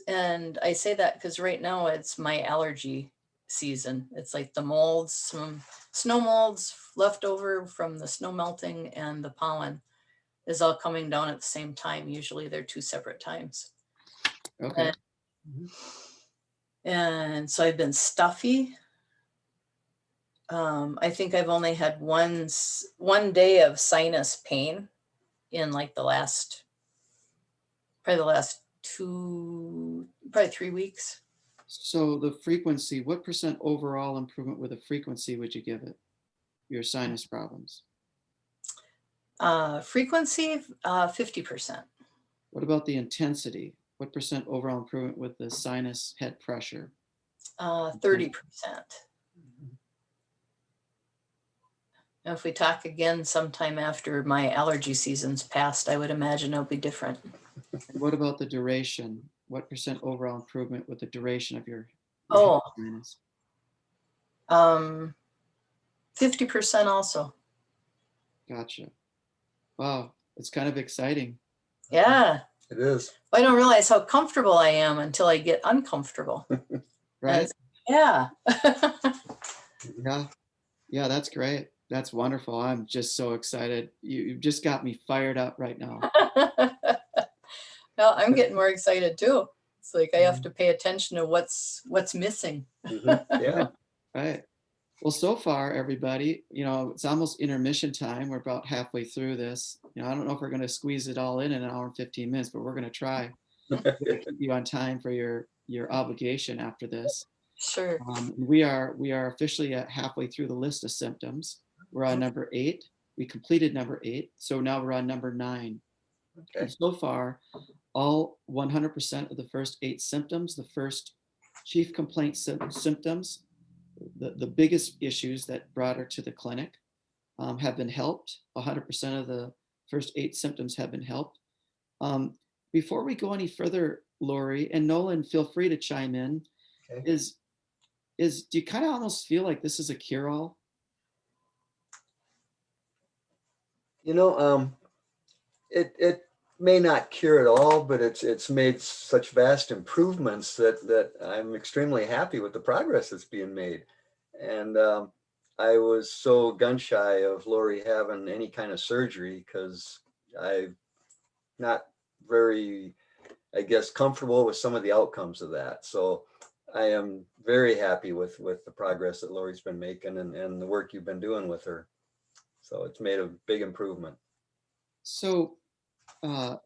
And I say that because right now it's my allergy season. It's like the molds, some snow molds left over from the snow melting, and the pollen is all coming down at the same time. Usually they're 2 separate times. Okay. And so I've been stuffy. I think I've only had one day of sinus pain in like the last 3 weeks. So the frequency, what percent overall improvement with the frequency would you give it? Your sinus problems. Frequency, 50%. What about the intensity? What percent overall improvement with the sinus head pressure? 30%. If we talk again sometime after my allergy season's passed, I would imagine it'll be different. And what about the duration? What percent overall improvement with the duration of your sinus? 50% also. Gotcha. Wow, it's kind of exciting. Yeah. It is. I don't realize how comfortable I am until I get uncomfortable. Right? Yeah. Yeah, that's great. That's wonderful. I'm just so excited. You've just got me fired up right now. Well, I'm getting more excited too. It's like I have to pay attention to what's missing. Yeah. Right. Well, so far, everybody, it's almost intermission time. We're about halfway through this. I don't know if we're going to squeeze it all in an hour and 15 minutes, but we're going to try. to keep you on time for your obligation after this. Sure. We are officially at halfway through the list of symptoms. We're on Okay. number 8. We completed number 8, so now we're on number 9. Okay. And so far, all 100% of the first 8 symptoms, the first chief complaint symptoms, the biggest issues that brought her to the clinic, have been helped. 100% of the first 8 symptoms have been helped. Before we go any further, Lori and Nolan, feel free to chime in. Okay. Do you kind of almost feel like this is a cure-all? You know, it may not cure it all, but it's made such vast improvements that I'm extremely happy with the progress that's being made. And I was so gun shy of Lori having any kind of surgery because I'm not very, I guess, comfortable with some of the outcomes of that. So I am very happy with the progress that Lori's been making and the work you've been doing with her. So it's made a big improvement. So,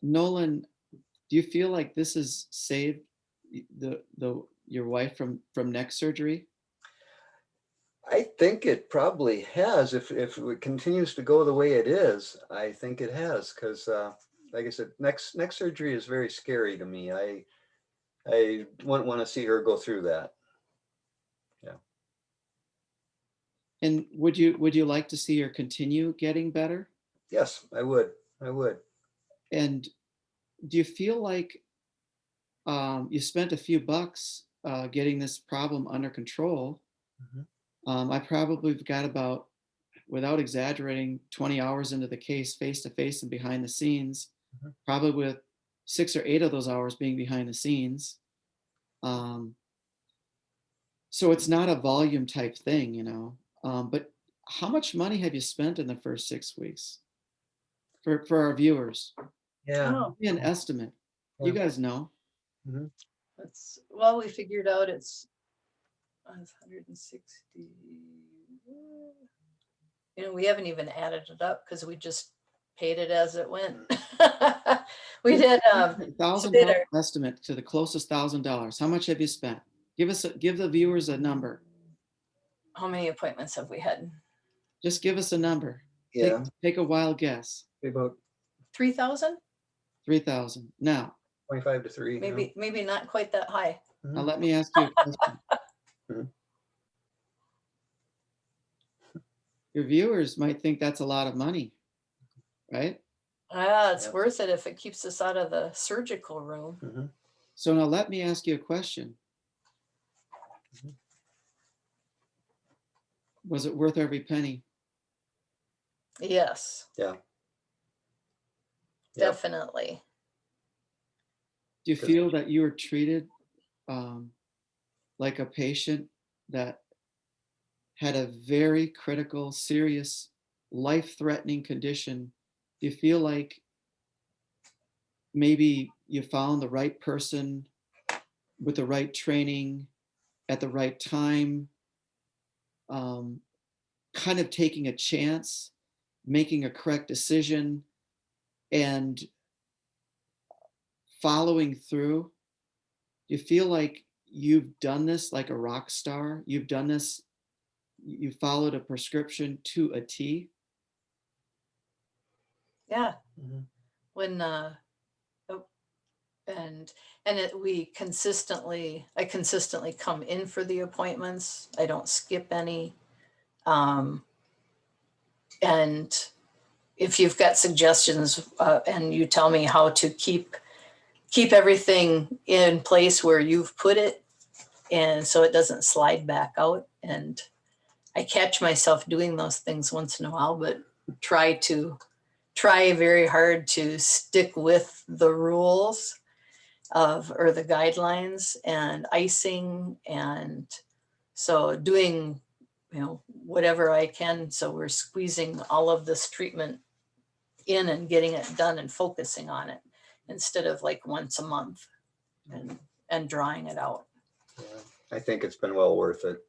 Nolan, do you feel like this has saved your wife from neck surgery? I think it probably has. If it continues to go the way it is, I think it has. Because, like I said, neck surgery is very scary to me. I wouldn't want to see her go through that. Yeah. And would you like to see her continue getting better? Yes, I would. I would. And do you feel like you spent a few bucks getting this problem under control? Mhm. I probably got about, without exaggerating, 20 hours into the case, face to face and behind the scenes, Mhm. probably with 6 or 8 of those hours being behind the scenes. So it's not a volume type thing, you know. But how much money have you spent in the first 6 weeks for our viewers? Yeah. Oh, Give me an estimate. You Yeah. guys know. Mhm. well, we figured out it's 160. You know, we haven't even added it up because we just paid it as it went. We did $1,000 estimate to the closest $1,000. How much have you spent? Give the viewers a number. how many appointments have we had? Just give us a number. Yeah. Take a wild guess. About 3,000? 3,000. Now, 25 to 3. Maybe not quite that high. now let me ask you a question. Mhm. Your viewers might think that's a lot of money, right? Ah, it's Yep. worth it if it keeps us out of the surgical room. Mhm. So now let me ask you a question. Mhm. Was it worth every penny? Yes, Yeah. Yep. definitely. Do you 'Cause- feel that you were treated like a patient that had a very critical, serious, life-threatening condition? Do you feel like maybe you found the right person with the right training at the right time, kind of taking a chance, making a correct decision, and following through? Do you feel like you've done this like a rock star? You've done this, you followed a prescription to a T? Yeah. Mhm. When oh, and I consistently come in for the appointments. I don't skip any. Um, and if you've got suggestions and you tell me how to keep everything in place where you've put it, and so it doesn't slide back out. And I catch myself doing those things once in a while, but try very hard to stick with the rules or the guidelines and icing, and so doing whatever I can, so we're squeezing all of this treatment in and getting it done and focusing on it instead of like once a month and drawing it out. Yeah. I think it's been well worth it.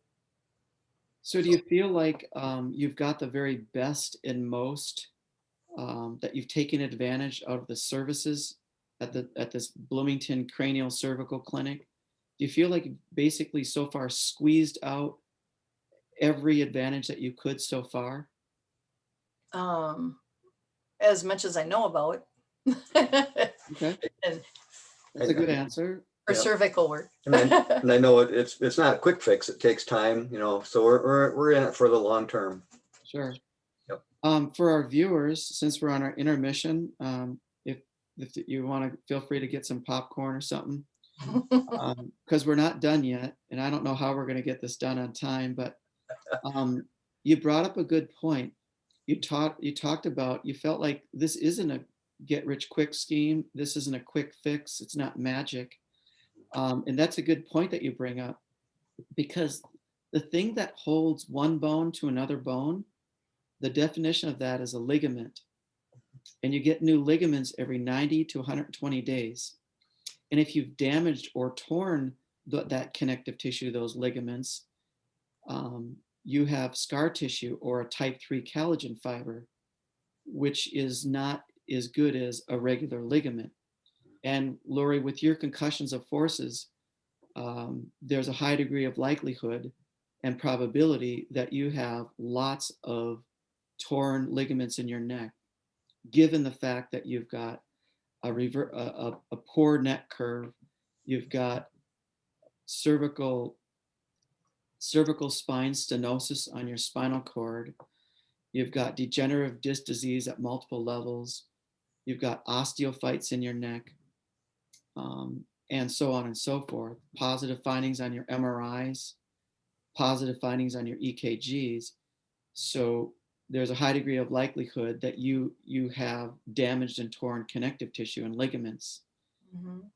So do you feel like you've got the very best and most, that you've taken advantage of the services at this Bloomington Cranial-Cervical Clinic, do you feel like you basically so far squeezed out every advantage that you could so far? As much as I know about. Okay, And that's a good answer. for Yeah. cervical work. And I know it's not a quick fix. It takes time, so we're in it for the long term. Sure. Yep. For our viewers, since we're on our intermission, if you want to, feel free to get some popcorn or something, because we're not done yet, and I don't know how we're going to get this done on time. But you brought up a good point. You talked about, you felt like this isn't a get rich quick scheme. This isn't a quick fix. It's not magic, and that's a good point that you bring up, because the thing that holds one bone to another bone, the definition of that is a ligament. And you get new ligaments every 90 to 120 days. And if you've damaged or torn that connective tissue, those ligaments, you have scar tissue or a type 3 collagen fiber, which is not as good as a regular ligament. And Lori, with your concussions of forces, there's a high degree of likelihood and probability that you have lots of torn ligaments in your neck, given the fact that you've got a poor neck curve, you've got cervical spine stenosis on your spinal cord, you've got degenerative disc disease at multiple levels, you've got osteophytes in your neck, and so on and so forth. Positive findings on your MRIs, positive findings on your EKGs. So there's a high degree of likelihood that you have damaged and torn connective tissue and ligaments.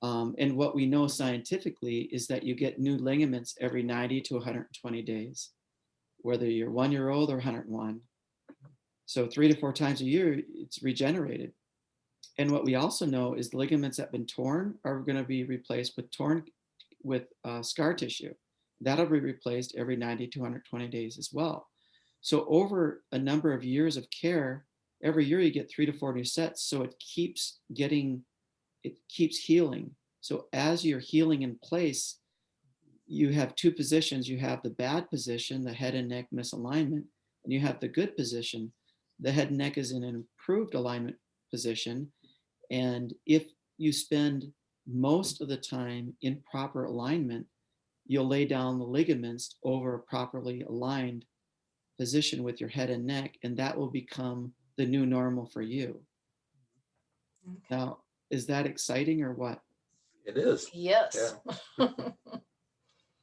And what we know scientifically is that you get new ligaments every 90 to 120 days, whether you're 1 year old or 101. So 3 to 4 times a year, it's regenerated. And what we also know is ligaments that have been torn are going to be replaced with scar tissue. That'll be replaced every 90 to 120 days as well. So over a number of years of care, every year you get 3 to 4 new sets. So it keeps healing. So as you're healing in place, you have 2 positions. You have the bad position, the head and neck misalignment, and you have the good position. The head and neck is in an improved alignment position. And if you spend most of the time in proper alignment, you'll lay down the ligaments over a properly aligned position with your head and neck, and that will become the new normal for you. Okay. Now, is that exciting or what? It is. Yes. Yeah.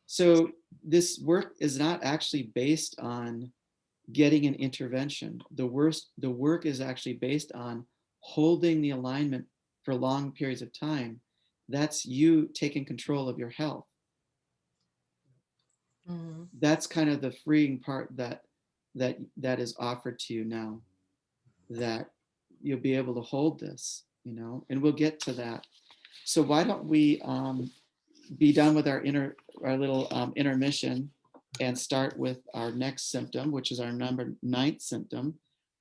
So this work is not actually based on getting an intervention. The work is actually based on holding the alignment for long periods of time. That's you taking control of your health. Mm-hmm. That's kind of the freeing part that is offered to you now, that you'll be able to hold this, and we'll get to that. So why don't we be done with our little intermission and start with our next symptom, which is our number 9th symptom,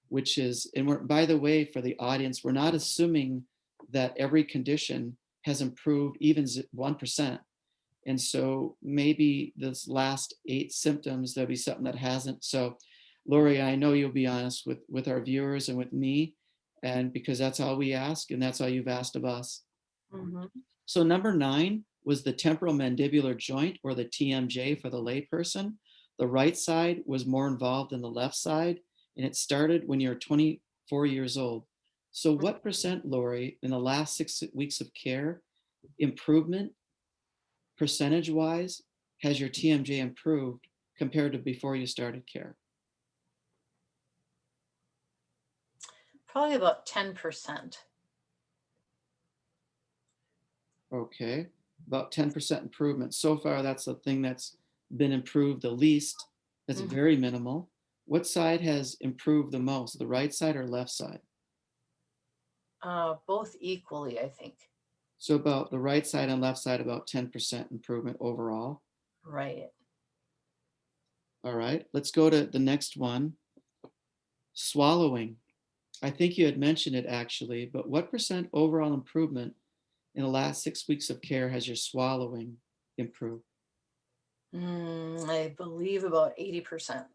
which is, and we're, by the way, for the audience, we're not assuming that every condition has improved even 1%. And so maybe this last 8 symptoms, there'll be something that hasn't. So Lori, I know you'll be honest with our viewers and with me, and because that's all we ask, and that's all you've asked of us. Mm-hmm. So number 9 was the temporal mandibular joint, or the TMJ for the layperson. The right side was more involved than the left side, and it started when you're 24 years old. So what percent, Lori, in the last 6 weeks of care, improvement, percentage-wise, has your TMJ improved compared to before you started care? Probably about 10%. Okay, about 10% improvement. So far, that's the thing that's been improved the least. That's very minimal. What side has improved the most, the right side or left side? Both equally, I think. So about the right side and left side, about 10% improvement overall. Right. All right, let's go to the next one. Swallowing. I think you had mentioned it actually, but what percent overall improvement in the last 6 weeks of care has your swallowing improved? I believe about 80%.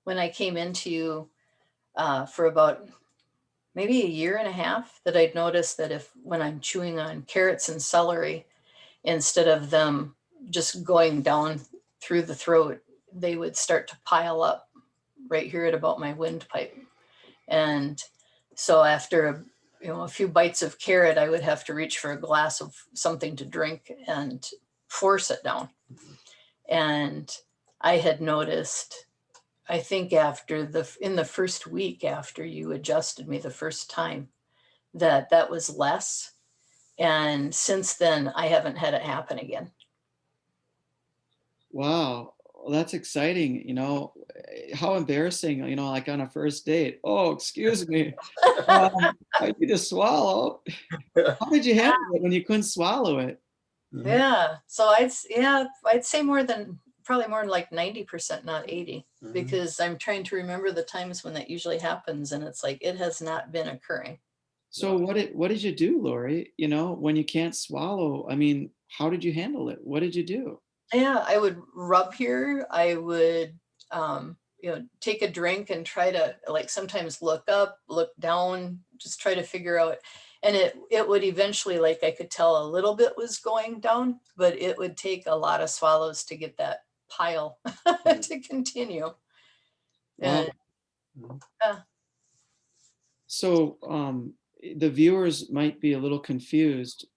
When I came into you for about maybe a year and a half, that I'd noticed that if when I'm chewing on carrots and celery, instead of them just going down through the throat, they would start to pile up right here at about my windpipe. And so after a few bites of carrot, I would have to reach for a glass of something to drink and force it down. And I had noticed, I think in the first week after you adjusted me the first time, that was less. And since then, I haven't had it happen again. Wow, well, that's exciting. How embarrassing, like on a first date. Oh, excuse me. I need to swallow. How did you handle it when you couldn't swallow it? Mhm. Yeah. So I'd say probably more like 90%, not 80, Mhm. because I'm trying to remember the times when that usually happens. And it's like, it has not been occurring. So what did you do, Lori? When you can't swallow, I mean, how did you handle it? What did you do? Yeah, I would rub here. I would, take a drink and try to like sometimes look up, look down, just try to figure out. And it would eventually, like I could tell a little bit was going down, but it would take a lot of swallows to get that pile to continue. Wow. And So the viewers might be a little confused.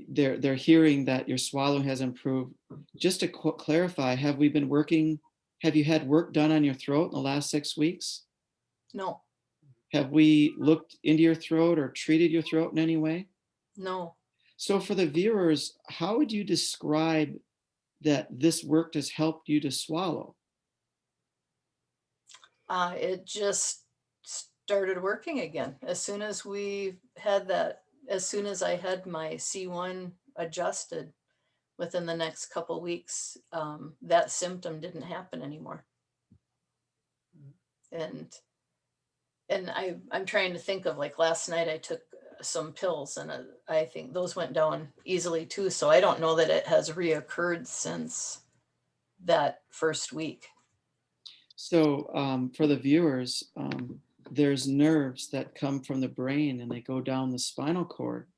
They're hearing that your swallowing has improved. Just to clarify, have you had work done on your throat in the last 6 weeks? no, Have we looked into your throat or treated your throat in any way? no. So for the viewers, how would you describe that this work has helped you to swallow? It just started working again as soon as as soon as I had my C1 adjusted. Within the next couple weeks, that symptom didn't happen anymore. And I'm trying to think of, like, last night I took some pills, and I think those went down easily too. So I don't know that it has reoccurred since that first week. So for the viewers, there's nerves that come from the brain and they go down the spinal cord,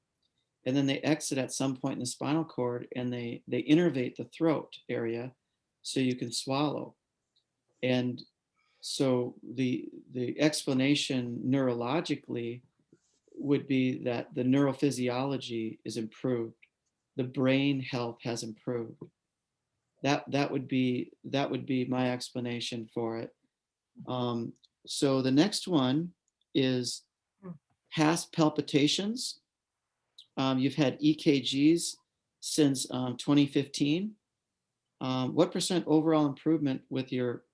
and then they exit at some point in the spinal cord, and they innervate the throat area so you can swallow. And so the explanation neurologically would be that the neurophysiology is improved, the brain health has improved. That would be my explanation for it. So the next one is past palpitations. You've had EKGs since 2015. What percent overall improvement with your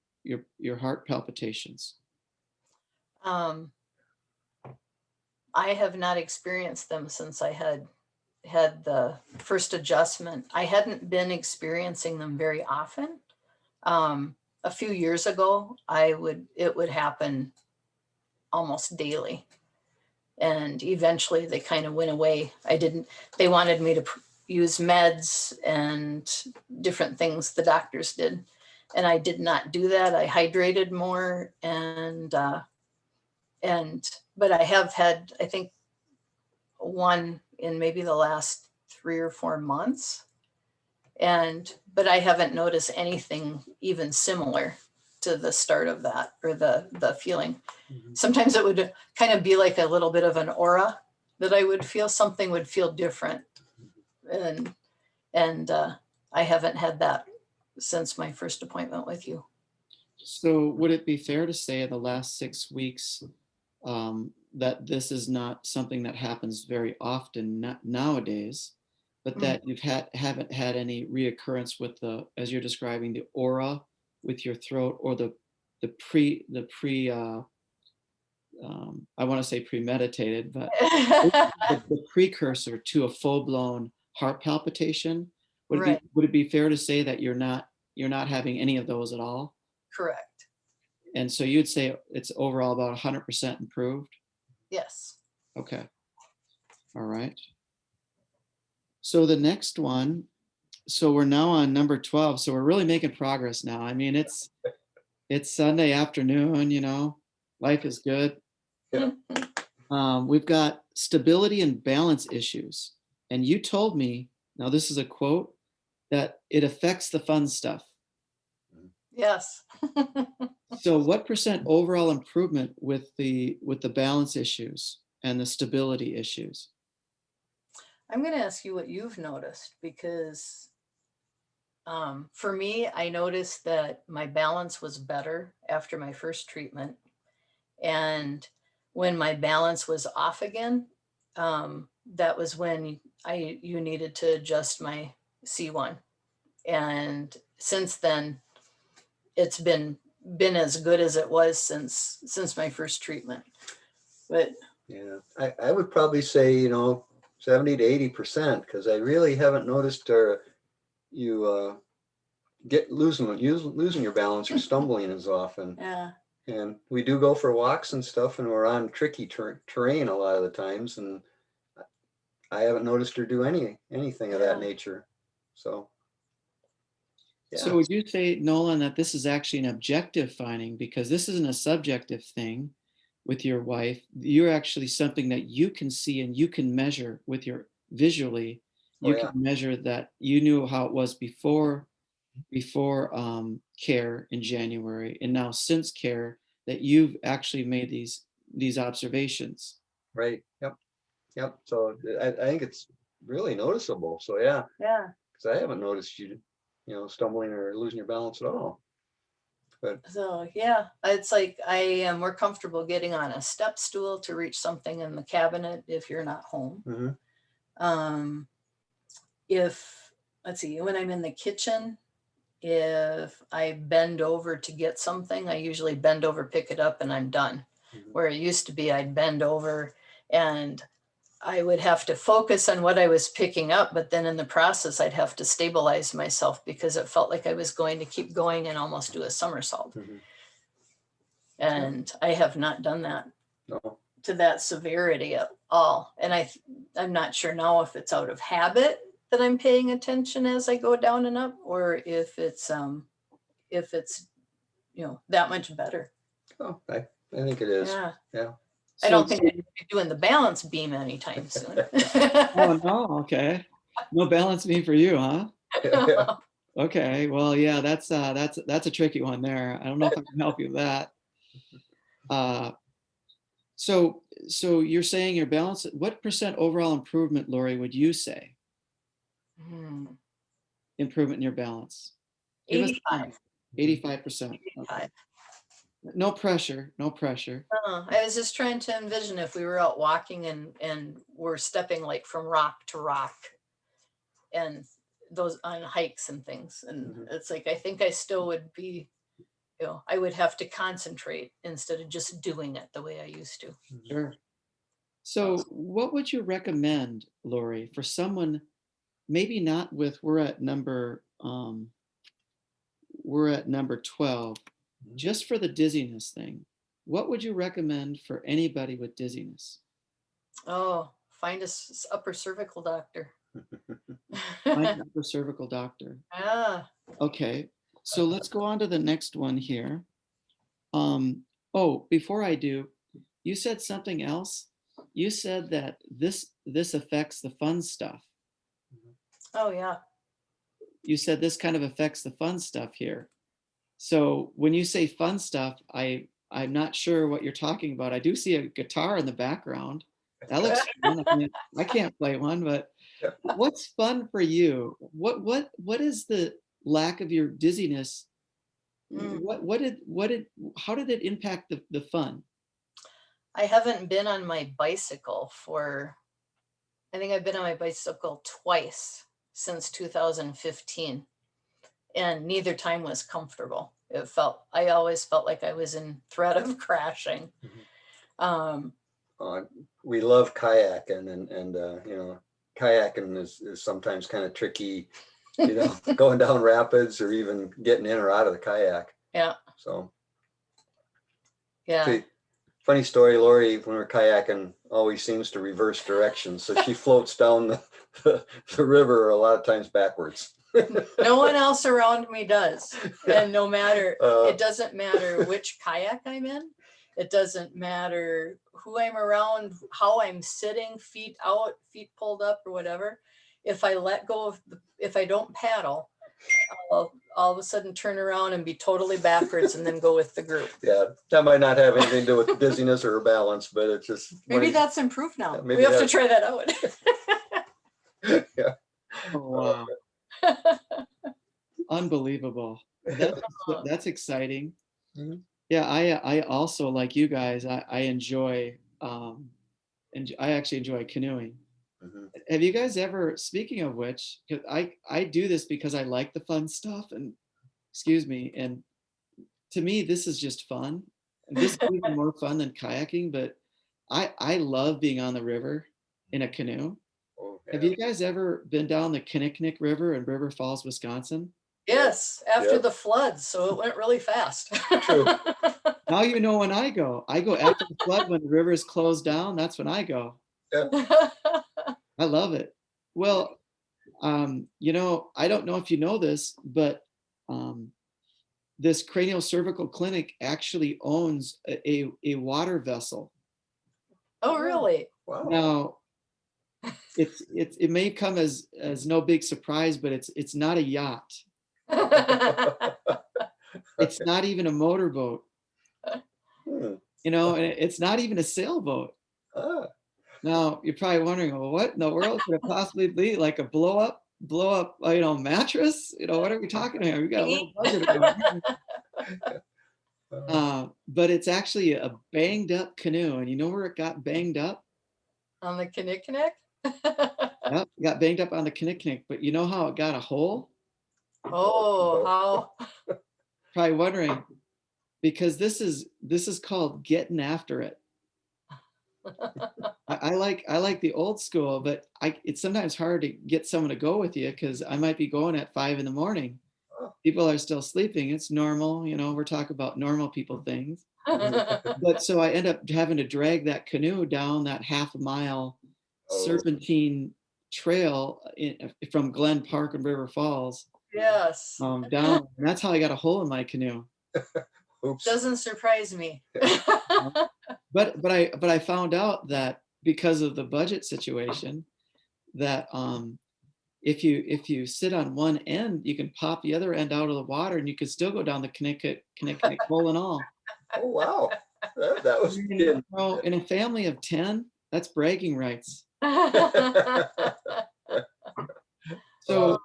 heart palpitations? Um, I have not experienced them since I had the first adjustment. I hadn't been experiencing them very often. A few years ago, it would happen almost daily. And eventually they kind of went away. They wanted me to use meds and different things the doctors did. And I did not do that. I hydrated more but I have had, I think, one in maybe the last 3 or 4 months. But I haven't noticed anything even similar to the start of that, or the feeling. Mhm. Sometimes it would kind of be like a little bit of an aura that I would feel. Something would feel different. And I haven't had that since my first appointment with you. So would it be fair to say in the last 6 weeks that this is not something that happens very often nowadays, but that you've haven't had any reoccurrence with as you're describing, the aura with your throat, or the pre I want to say premeditated, but the precursor to a full-blown heart palpitation? Right. Would it be fair to say that you're not having any of those at all? Correct. And so you'd say it's overall about 100% improved? Yes. Okay. All right. So the next one, so we're now on number 12. So we're really making progress now. I mean, it's Sunday afternoon, life is good. Yeah. We've got stability and balance issues. And you told me, now this is a quote, that it affects the fun stuff. Yes. So what percent overall improvement with the balance issues and the stability issues? I'm going to ask you what you've noticed, because for me, I noticed that my balance was better after my first treatment. And when my balance was off again, that was when you needed to adjust my C1. And since then, it's been as good as it was since my first treatment. But Yeah, I would probably say, 70 to 80%, because I really haven't noticed you losing your balance or stumbling as often. yeah, And we do go for walks and stuff, and we're on tricky terrain a lot of the times, and I haven't noticed her do anything of that Yeah. nature. So, yeah. So would you say, Nolan, that this is actually an objective finding, because this isn't a subjective thing with your wife? You're actually something that you can see and you can measure with your visually. Oh, You yeah. can measure that you knew how it was before care in January, and now since care, that you've actually made these observations. Right. Yep. Yep. So I think it's really noticeable. So yeah, yeah. because I haven't noticed you, stumbling or losing your balance at all. But So yeah, it's like I am more comfortable getting on a step stool to reach something in the cabinet if you're not home. mhm. If let's see, when I'm in the kitchen, if I bend over to get something, I usually bend over, pick it up, and I'm done. Mhm. Where it used to be, I'd bend over and I would have to focus on what I was picking up, but then in the process, I'd have to stabilize myself because it felt like I was going to keep going and almost do a somersault. Mhm. And I have not done that No. to that severity at all. And I'm not sure now if it's out of habit that I'm paying attention as I go down and up, or if it's that much better. Oh, I think it is. Yeah. Yeah. I don't think I'd be doing the balance beam anytime soon. Oh no, okay. No balance beam for you, huh? Yeah. Okay, well, yeah, that's a tricky one there. I don't know if I can help you with that. Uh, so you're saying your balance, what percent overall improvement, Lori, would you say? Improvement in your balance? Give us 85. 85%. Okay. 85. No pressure, no pressure. I was just trying to envision if we were out walking and we're stepping like from rock to rock and those on hikes and things. And Mhm. it's like, I think I still would be, I would have to concentrate instead of just doing it the way I used to. Sure. So what would you recommend, Lori, for someone, maybe not with, we're at number 12, Mhm. just for the dizziness thing? What would you recommend for anybody with dizziness? Oh, find a upper cervical doctor. Find an upper cervical doctor. Yeah. Okay, so let's go on to the next one here. Oh, before I do, you said something else. You said that this affects the fun stuff. Oh, yeah. You said this kind of affects the fun stuff here. So when you say fun stuff, I'm not sure what you're talking about. I do see a guitar in the background. That looks fun. I mean, I can't play one, but what's fun for you? What is the lack of your dizziness? Mm. How did it impact the fun? I haven't been on my bicycle I think I've been on my bicycle twice since 2015, and neither time was comfortable. I always felt like I was in threat of crashing. Um, We love kayaking, and kayaking is sometimes kind of tricky, going down rapids or even getting in or out of the kayak. yeah, So yeah. see, Funny story, Lori, when we're kayaking, always seems to reverse directions. So she floats down the river a lot of times backwards. No one else around me does. And no matter, it doesn't matter which kayak I'm in. It doesn't matter who I'm around, how I'm sitting, feet out, feet pulled up or whatever. If I let go of, if I don't paddle, I'll all of a sudden turn around and be totally backwards and then go with the group. Yeah, that might not have anything to do with dizziness or balance, but it's just. Maybe that's improved now. Maybe we have to try that out. Yeah. Oh, wow. Unbelievable. That's exciting. Mhm. Yeah, I also, like you guys, I enjoy and I actually enjoy canoeing. Mhm. Have you guys ever, speaking of which, 'cause I do this because I like the fun stuff, and excuse me, and to me this is just fun. This is even more fun than kayaking, but I love being on the river in a canoe. Oh, Have yeah. you guys ever been down the Kinnickinnic River in River Falls, Wisconsin? Yes, after Yep. the floods, so it went really fast. True. Now you know when I go. I go after the flood when the river is closed down. That's when I go. Yeah. I love it. Well, I don't know if you know this, but um, this Cranial-Cervical Clinic actually owns a water vessel. Oh, really? Wow. Now, it may come as no big surprise, but it's not a yacht. It's not even a motorboat. Hmm. And it's not even a sailboat. Ah. Now you're probably wondering, well, what in the world could it possibly be? Like a blow up, mattress? What are we talking about? We got a little budget about here. But it's actually a banged up canoe, and you know where it got banged up? On the Kinnickinnic? Yep, it got banged up on the Kinnickinnic. But you know how it got a hole? Oh, how? Probably wondering, because this is called getting after it. I like the old school, but it's sometimes hard to get someone to go with you because I might be going at 5 a.m. Oh. People are still sleeping. It's normal, we're talking about normal people things. But so I end up having to drag that canoe down that half a mile serpentine trail from Glen Park and River Falls Yes. down. And that's how I got a hole in my canoe. Oops. Doesn't surprise me. But I found out that because of the budget situation, that if you sit on one end, you can pop the other end out of the water, and you can still go down the Kinnickinnic hole and all. Oh, wow. That was good. In a family of 10, that's bragging rights. So,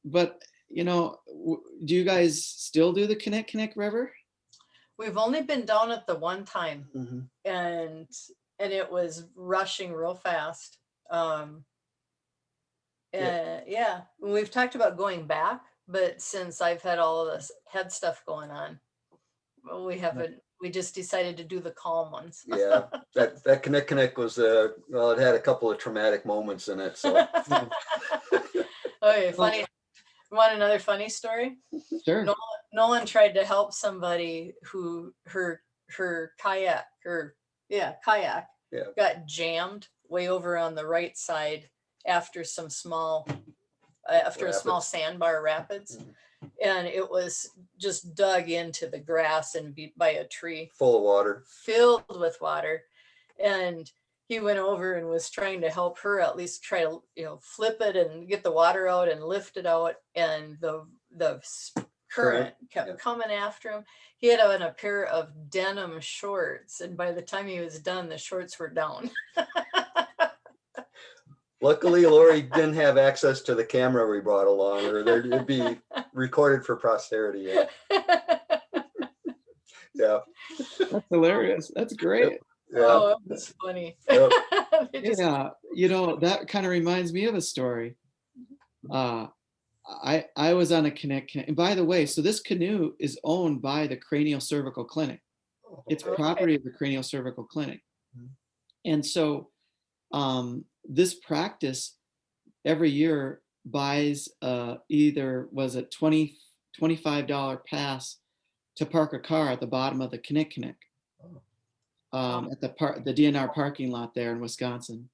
but do you guys still do the Kinnickinnic River? We've only been down it the one time, Mm-hmm. and it was rushing real fast. Yeah, we've talked about going back, but since I've had all of this head stuff going on, we haven't. We just decided to do the calm ones. Yeah, that Kinnickinnic was well, it had a couple of traumatic moments in it. So. Okay, funny. Want another funny story? Sure. Nolan tried to help somebody who her kayak got jammed way over on the right side after some small a small sandbar rapids. Mm-hmm. And it was just dug into the grass and beat by a tree Full of water, filled with water. And he went over and was trying to help her at least try to flip it and get the water out and lift it out, and the current kept coming after him. He had on a pair of denim shorts, and by the time he was done, the shorts were down. Luckily, Lori didn't have access to the camera we brought along, or it'd be recorded for posterity. Yeah. That's hilarious. That's great. Yep. Yeah. Oh, it was funny. Yep. Yeah, that kind of reminds me of a story. I was on a Kinnickinnic, and by the way, so this canoe is owned by the Cranial-Cervical Clinic. It's property of the Cranial-Cervical Clinic. Mm-hmm. And so this practice every year buys either was it $25 pass to park a car at the bottom of the Kinnickinnic. at the DNR parking lot there in Wisconsin.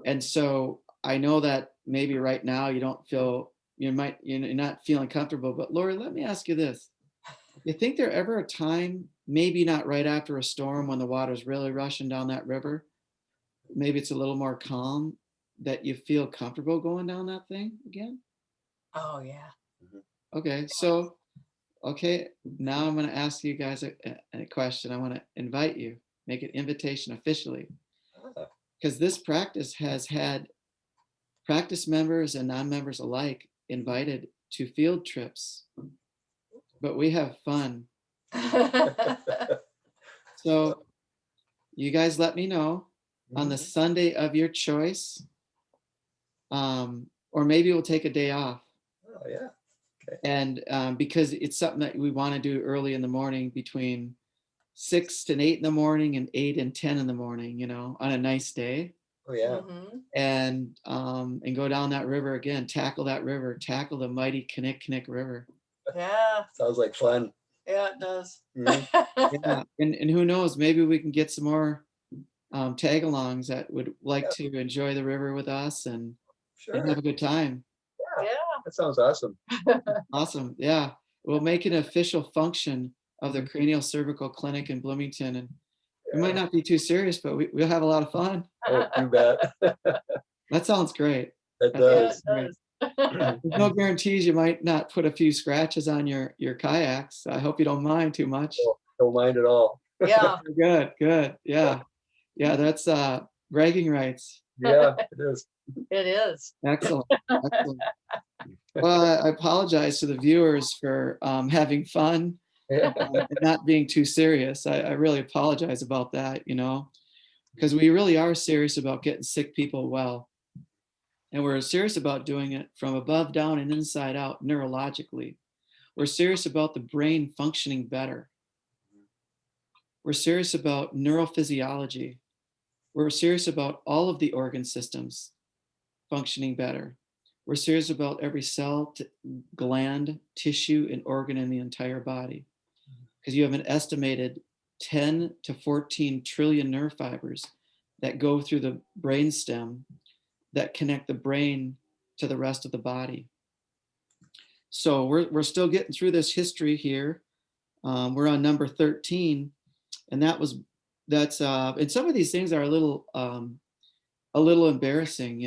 And so I know that maybe right now you don't feel, you're not feeling comfortable, but Lori, let me ask you this. You think there ever a time, maybe not right after a storm when the water's really rushing down that river, maybe it's a little more calm, that you feel comfortable going down that thing again? Oh, yeah. Okay, so, okay, now I'm going to ask you guys a question. I want to invite you, make an invitation officially, Ah, because this practice has had practice members and non-members alike invited to field trips, but we have fun. So you guys let me know on the Sunday of your choice, or maybe we'll take a day off. Oh, yeah. And because it's something that we want to do early in the morning, between 6 and 8 in the morning and 8 and 10 in the morning, on a nice day, Oh, yeah. Mhm. and go down that river again, tackle the mighty Kinnick River. Yeah, Sounds like fun. yeah, it does. Mhm. Yeah, and who knows, maybe we can get some more tag-alongs that would like Yeah. to enjoy the river with us and Sure. have a good time. Yeah, Yeah. that sounds awesome. Awesome. Yeah. We'll make an official function of the Cranial-Cervical Clinic in Bloomington. And it might Yeah. not be too serious, but we'll have a lot of fun. Oh, you bet. That sounds great. It That Yeah, does. it does. There's no guarantees you might not put a few scratches on your kayaks. I hope you don't mind too much. Oh, don't mind at all. Yeah. Good. Yeah. Yeah, that's bragging rights. Yeah, it is. It is. Excellent. Excellent. Well, I apologize to the viewers for having fun Yeah. and not being too serious. I really apologize about that, because we really are serious about getting sick people well. And we're serious about doing it from above down and inside out neurologically. We're serious about the brain functioning better. We're serious about neurophysiology. We're serious about all of the organ systems functioning better. We're serious about every cell, gland, tissue, and organ in the entire body. Because you have an estimated 10 to 14 trillion nerve fibers that go through the brain stem that connect the brain to the rest of the body. So we're still getting through this history here. We're on number 13, and that's and some of these things are a little embarrassing,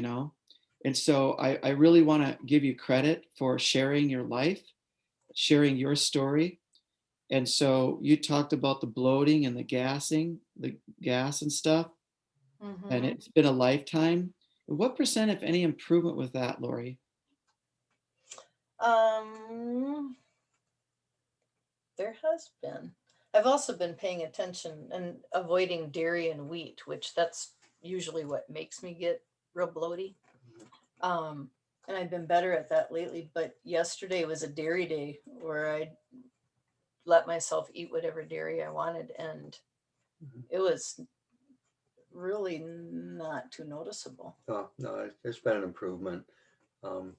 And so I really want to give you credit for sharing your life, sharing your story. And so you talked about the bloating and the gas and stuff, and Mhm. it's been a lifetime. What percent, if any, improvement with that, Lori? Um, there has been. I've also been paying attention and avoiding dairy and wheat, which that's usually what makes me get real bloaty. And I've been better at that lately, but yesterday was a dairy day where I let myself eat whatever dairy I wanted, and Mhm. it was really not too noticeable. Oh, no, there's been an improvement. Um,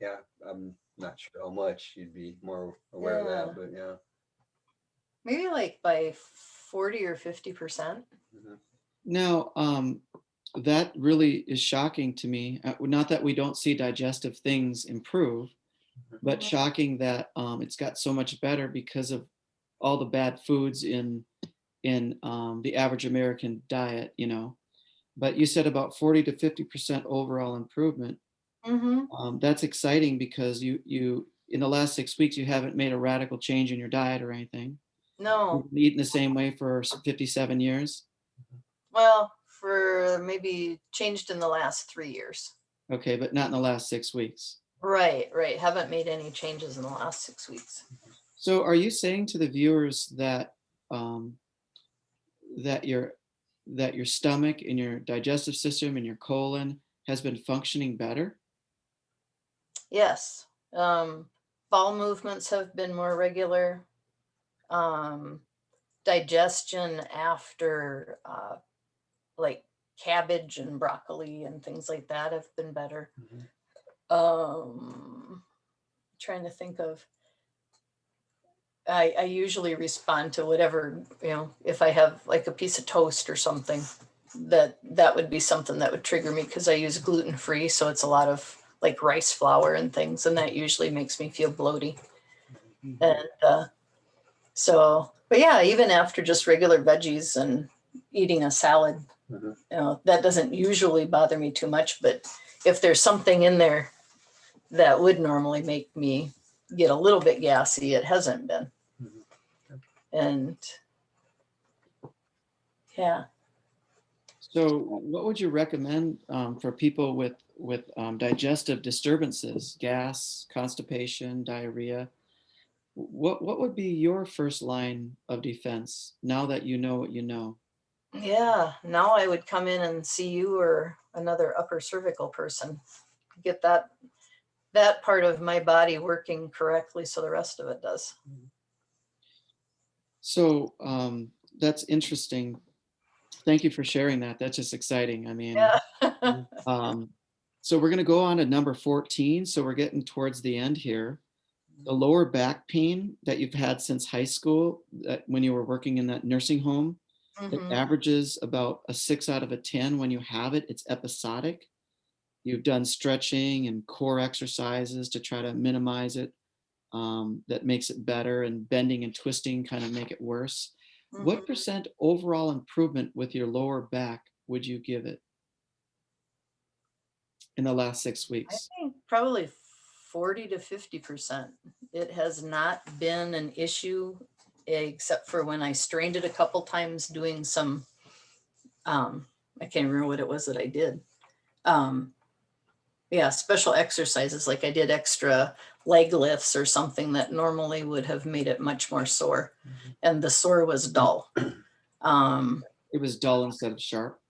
yeah, I'm not sure how much you'd be more aware of Yeah. that, but yeah. Maybe like by 40 or 50%. Mhm. Now, that really is shocking to me. Not that we don't see digestive things improve, but Mhm. shocking that it's got so much better because of all the bad foods in the average American diet, But you said about 40 to 50% overall improvement. Mm-hmm. That's exciting because you in the last 6 weeks you haven't made a radical change in your diet or anything. No. You've been eating the same way for 57 years. Well, for maybe changed in the last 3 years. Okay, but not in the last 6 weeks. Right. Haven't made any changes in the last 6 weeks. So are you saying to the viewers that um, that your stomach and your digestive system and your colon has been functioning better? Yes. Bowel movements have been more regular. Um, Digestion after like cabbage and broccoli and things like that have been better. Mhm. Trying to think of I usually respond to whatever, if I have like a piece of toast or something, that would be something that would trigger me, because I use gluten-free. So it's a lot of like rice flour and things. And that usually makes me feel bloaty. And so, but yeah, even after just regular veggies and eating a salad, Mhm. that doesn't usually bother me too much. But if there's something in there that would normally make me get a little bit gassy, it hasn't been. Mhm. And yeah. So what would you recommend for people with digestive disturbances, gas, constipation, diarrhea? What would be your first line of defense now that you know what you know? Yeah, now I would come in and see you or another upper cervical person. Get that part of my body working correctly so the rest of it does. So that's interesting. Thank you for sharing that. That's just exciting. I mean, Yeah. um, so we're going to go on to number 14. So we're getting towards the end here. The lower back pain that you've had since high school, that when you were working in that nursing home, it Mhm. averages about a 6 out of a 10 when you have it. It's episodic. You've done stretching and core exercises to try to minimize it. That makes it better, and bending and twisting kind of make it worse. What Mhm. percent overall improvement with your lower back would you give it in the last 6 I weeks? think probably 40 to 50%. It has not been an issue except for when I strained it a couple times doing some, I can't remember what it was that I did. Um, yeah, special exercises, like I did extra leg lifts or something that normally would have made it much more sore. And the sore was dull. It was dull instead of sharp.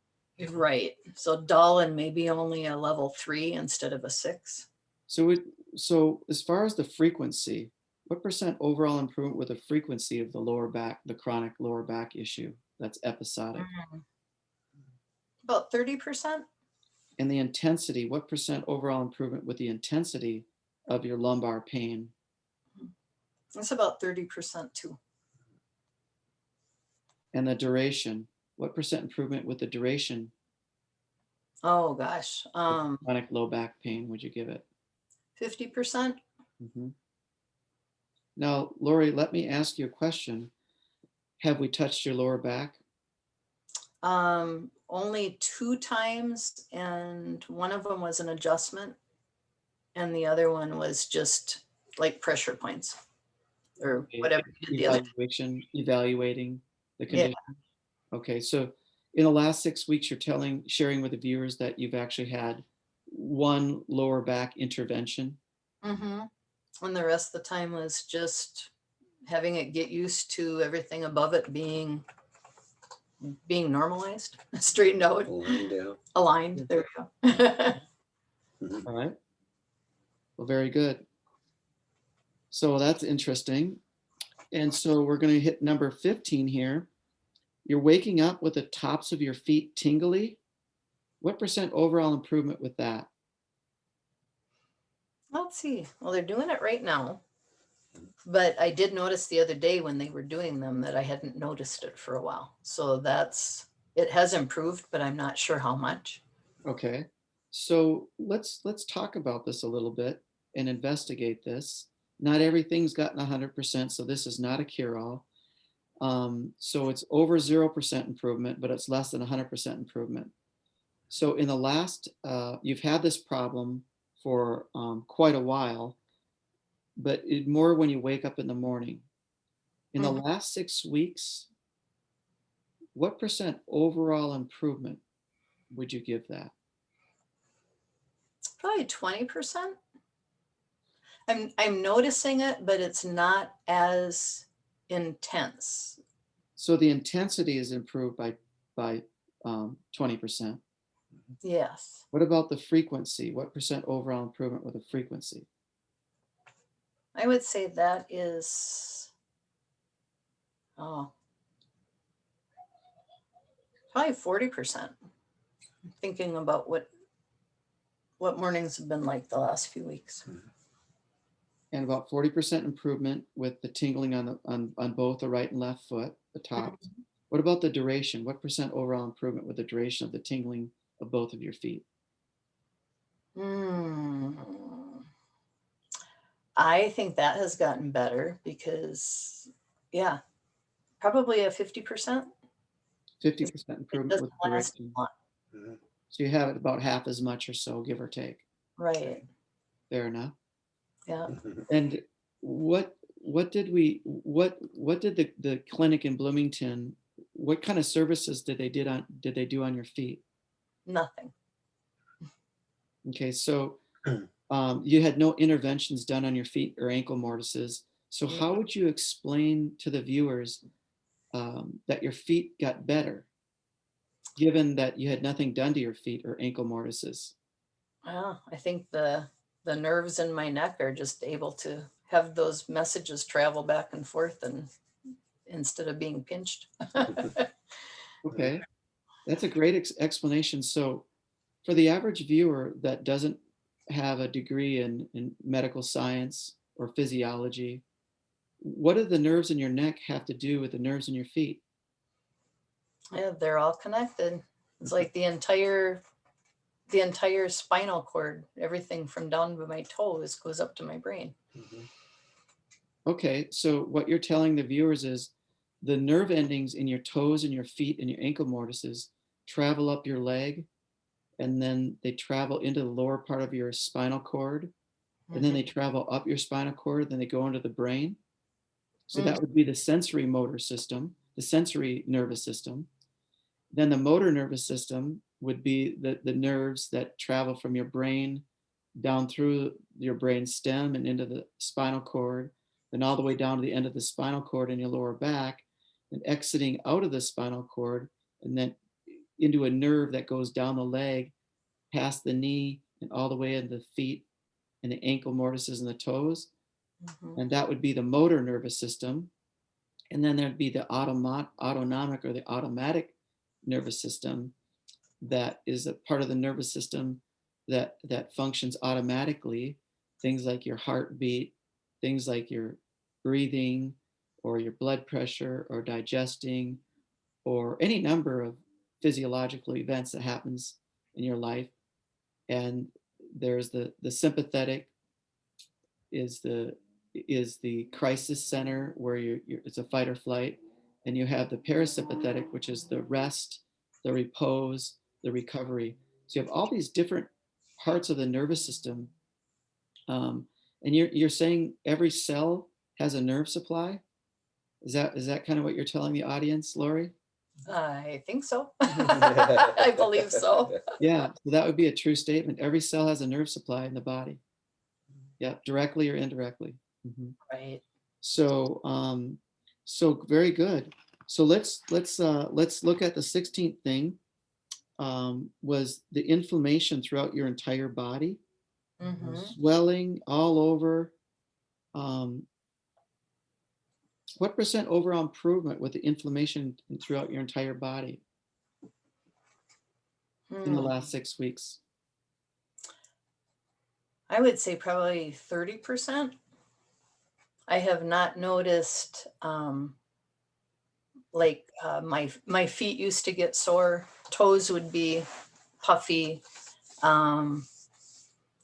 Right. So dull and maybe only a level 3 instead of a 6. So so as far as the frequency, what percent overall improvement with the frequency of the lower back, the chronic lower back issue that's episodic? About 30%. And the intensity, what percent overall improvement with the intensity of your lumbar pain? It's about 30% too. And the duration, what percent improvement with the duration Oh gosh. of chronic low back pain would you give it? 50%. Mhm. Now, Lori, let me ask you a question. Have we touched your lower back? Only 2 times, and one of them was an adjustment, and the other one was just like pressure points or Okay. whatever you did the other. Evaluating the Yeah. condition. Okay, so in the last 6 weeks, you're sharing with the viewers that you've actually had one lower back intervention. Mm-hmm. And the rest of the time was just having it get used to everything above it being normalized, straightened out, Aligned, yeah. aligned. There we go. Mhm. All right. Well, very good. So that's interesting. And so we're going to hit number 15 here. You're waking up with the tops of your feet tingly. What percent overall improvement with that? Let's see. Well, they're doing it right now. But I did notice the other day when they were doing them that I hadn't noticed it for a while. So it has improved, but I'm not sure how much. Okay. So let's talk about this a little bit and investigate this. Not everything's gotten 100%, so this is not a cure-all. So it's over 0% improvement, but it's less than 100% improvement. So in the last, you've had this problem for quite a while, but more when you wake up in the morning. In the Mhm. last 6 weeks, what percent overall improvement would you give that? Probably 20%. I'm noticing it, but it's not as intense. So the intensity is improved by 20%. Yes. What about the frequency? What percent overall improvement with the frequency? I would say that is oh probably 40%. Thinking about what mornings have been like the last few weeks. and about 40% improvement with the tingling on both the right and left foot, the top. What about the duration? What percent overall improvement with the duration of the tingling of both of your feet? I think that has gotten better because, yeah, probably a 50%. 50% It improvement doesn't with the last duration. long. Mhm. So you have it about half as much or so, give or take. Right. Fair enough. Yeah. And what did the clinic in Bloomington, what kind of services did they do on your feet? Nothing. Okay, so you had no interventions done on your feet or ankle mortises. So No. how would you explain to the viewers that your feet got better, given that you had nothing done to your feet or ankle mortises? Well, I think the nerves in my neck are just able to have those messages travel back and forth and instead of being pinched. Okay, that's a great explanation. So for the average viewer that doesn't have a degree in medical science or physiology, what do the nerves in your neck have to do with the nerves in your feet? Yeah, they're all connected. It's like the entire spinal cord, everything from down to my toes goes up to my brain. Mhm. Okay, so what you're telling the viewers is the nerve endings in your toes and your feet and your ankle mortises travel up your leg, and then they travel into the lower part of your spinal cord, and then they travel up your spinal cord, then they go into the brain. So Mm, that would be the sensory motor system, the sensory nervous system. Then the motor nervous system would be the nerves that travel from your brain down through your brain stem and into the spinal cord, then all the way down to the end of the spinal cord in your lower back, and exiting out of the spinal cord, and then into a nerve that goes down the leg, past the knee, and all the way into the feet and the ankle mortises and the toes. mhm. And that would be the motor nervous system. And then there'd be the autonomic or the automatic nervous system, that is a part of the nervous system that functions automatically. Things like your heartbeat, things like your breathing or your blood pressure or digesting or any number of physiological events that happens in your life. And there's the sympathetic is the crisis center where it's a fight or flight, and you have the parasympathetic, which is the rest, the repose, the recovery. So you have all these different parts of the nervous system, and you're saying every cell has a nerve supply. Is that kind of what you're telling the audience, Lori? I think so. I believe so. Yeah, so that would be a true statement. Every cell has a nerve supply in the body. Yeah, directly or indirectly. Mhm. Right. So so very good. So let's look at the 16th thing, was the inflammation throughout your entire body, Hmm. swelling all over. Um, what percent overall improvement with the inflammation throughout your entire body in the last 6 weeks? I would say probably 30%. I have not noticed my feet used to get sore, toes would be puffy. Um,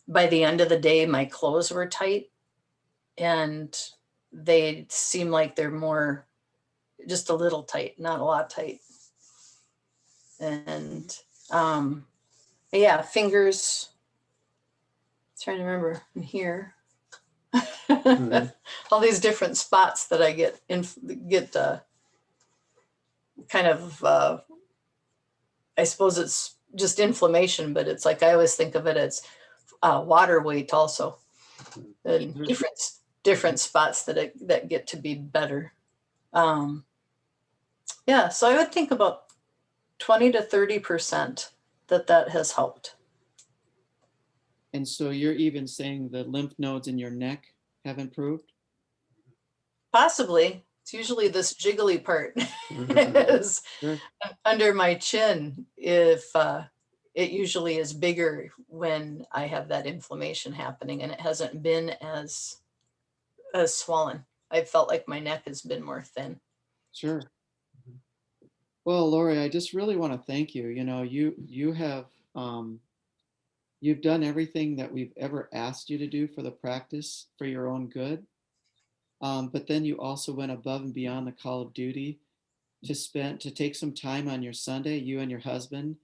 by the end of the day, my clothes were tight and they seem like they're more just a little tight, not a lot tight. And yeah, fingers, trying to remember in here. Mhm. All these different spots that I get kind of I suppose it's just inflammation, but it's like I always think of it as water weight also, and Sure. different spots that get to be better. Yeah, so I would think about 20 to 30% that has helped. And so you're even saying the lymph nodes in your neck have improved? Possibly, it's usually this jiggly part Mhm. is Sure. under my chin. If it usually is bigger when I have that inflammation happening, and it hasn't been as swollen. I felt like my neck has been more thin. Sure. Well, Lori, I just really want to thank you. You know, you have you've done everything that we've ever asked you to do for the practice for your own good. But then you also went above and beyond the call of duty to take some time on your Sunday, you and your husband,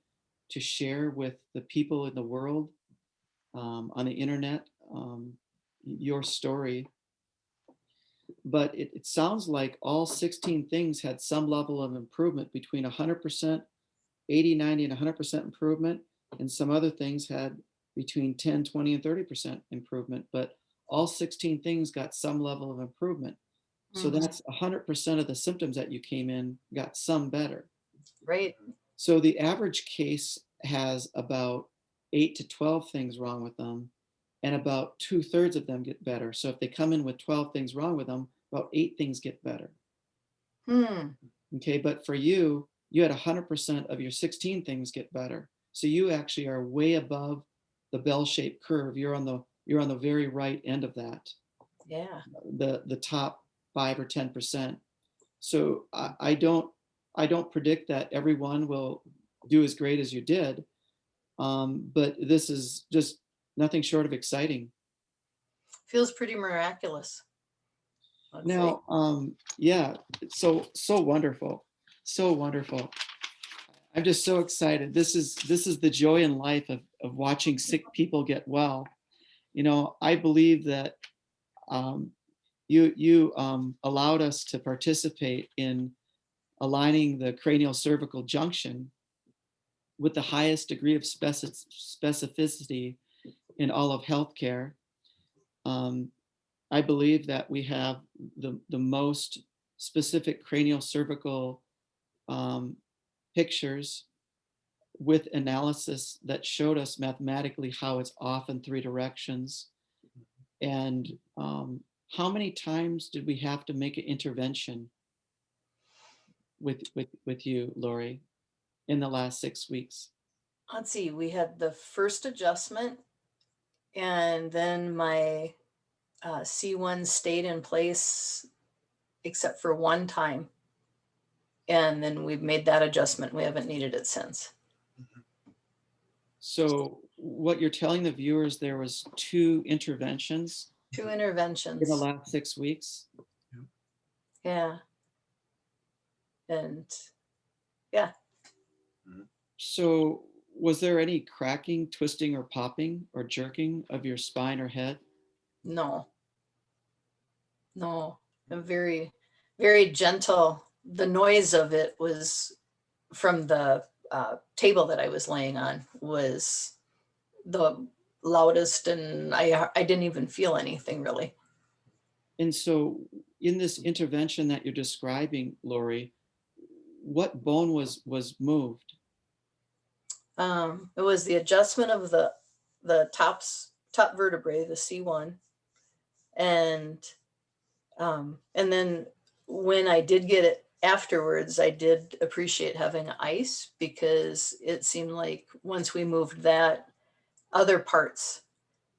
to share with the people in the world, on the internet, your story. But it sounds like all 16 things had some level of improvement between 100%, 80, 90, and 100% improvement. And some other things had between 10, 20, and 30% improvement. But all 16 things got some level of improvement. So Mhm. that's 100% of the symptoms that you came in got some better. Right. So the average case has about 8 to 12 things wrong with them, and about 2/3 of them get better. So if they come in with 12 things wrong with them, about 8 things get better. Hmm. Okay, but for you, you had 100% of your 16 things get better. So you actually are way above the bell-shaped curve. You're on the very right end of that, Yeah. the top 5 or 10%. So I don't predict that everyone will do as great as you did, but this is just nothing short of exciting. Feels pretty miraculous, I'd say. Now, yeah, it's so wonderful, so wonderful. I'm just so excited. This is the joy in life of watching sick people get well. You know, I believe that um, you allowed us to participate in aligning the cranial cervical junction with the highest degree of specificity in all of healthcare. Um, I believe that we have the most specific cranial cervical pictures with analysis that showed us mathematically how it's off in 3 directions. And how many times did we have to make an intervention with you, Lori, in the last 6 weeks? Let's see, we had the first adjustment, and then my C1 stayed in place except for one time. And then we've made that adjustment. We haven't needed it since. So what you're telling the viewers, there was 2 interventions 2 in the interventions. last 6 weeks. Yeah. And yeah, So was there any cracking, twisting, or popping or jerking of your spine or head? no, no. I'm very, very gentle. The noise of it was from the table that I was laying on was the loudest, and I didn't even feel anything really. And so in this intervention that you're describing, Lori, what bone was moved? It was the adjustment of the top vertebrae, the C1, and then when I did get it afterwards, I did appreciate having ice because it seemed like once we moved that, other parts,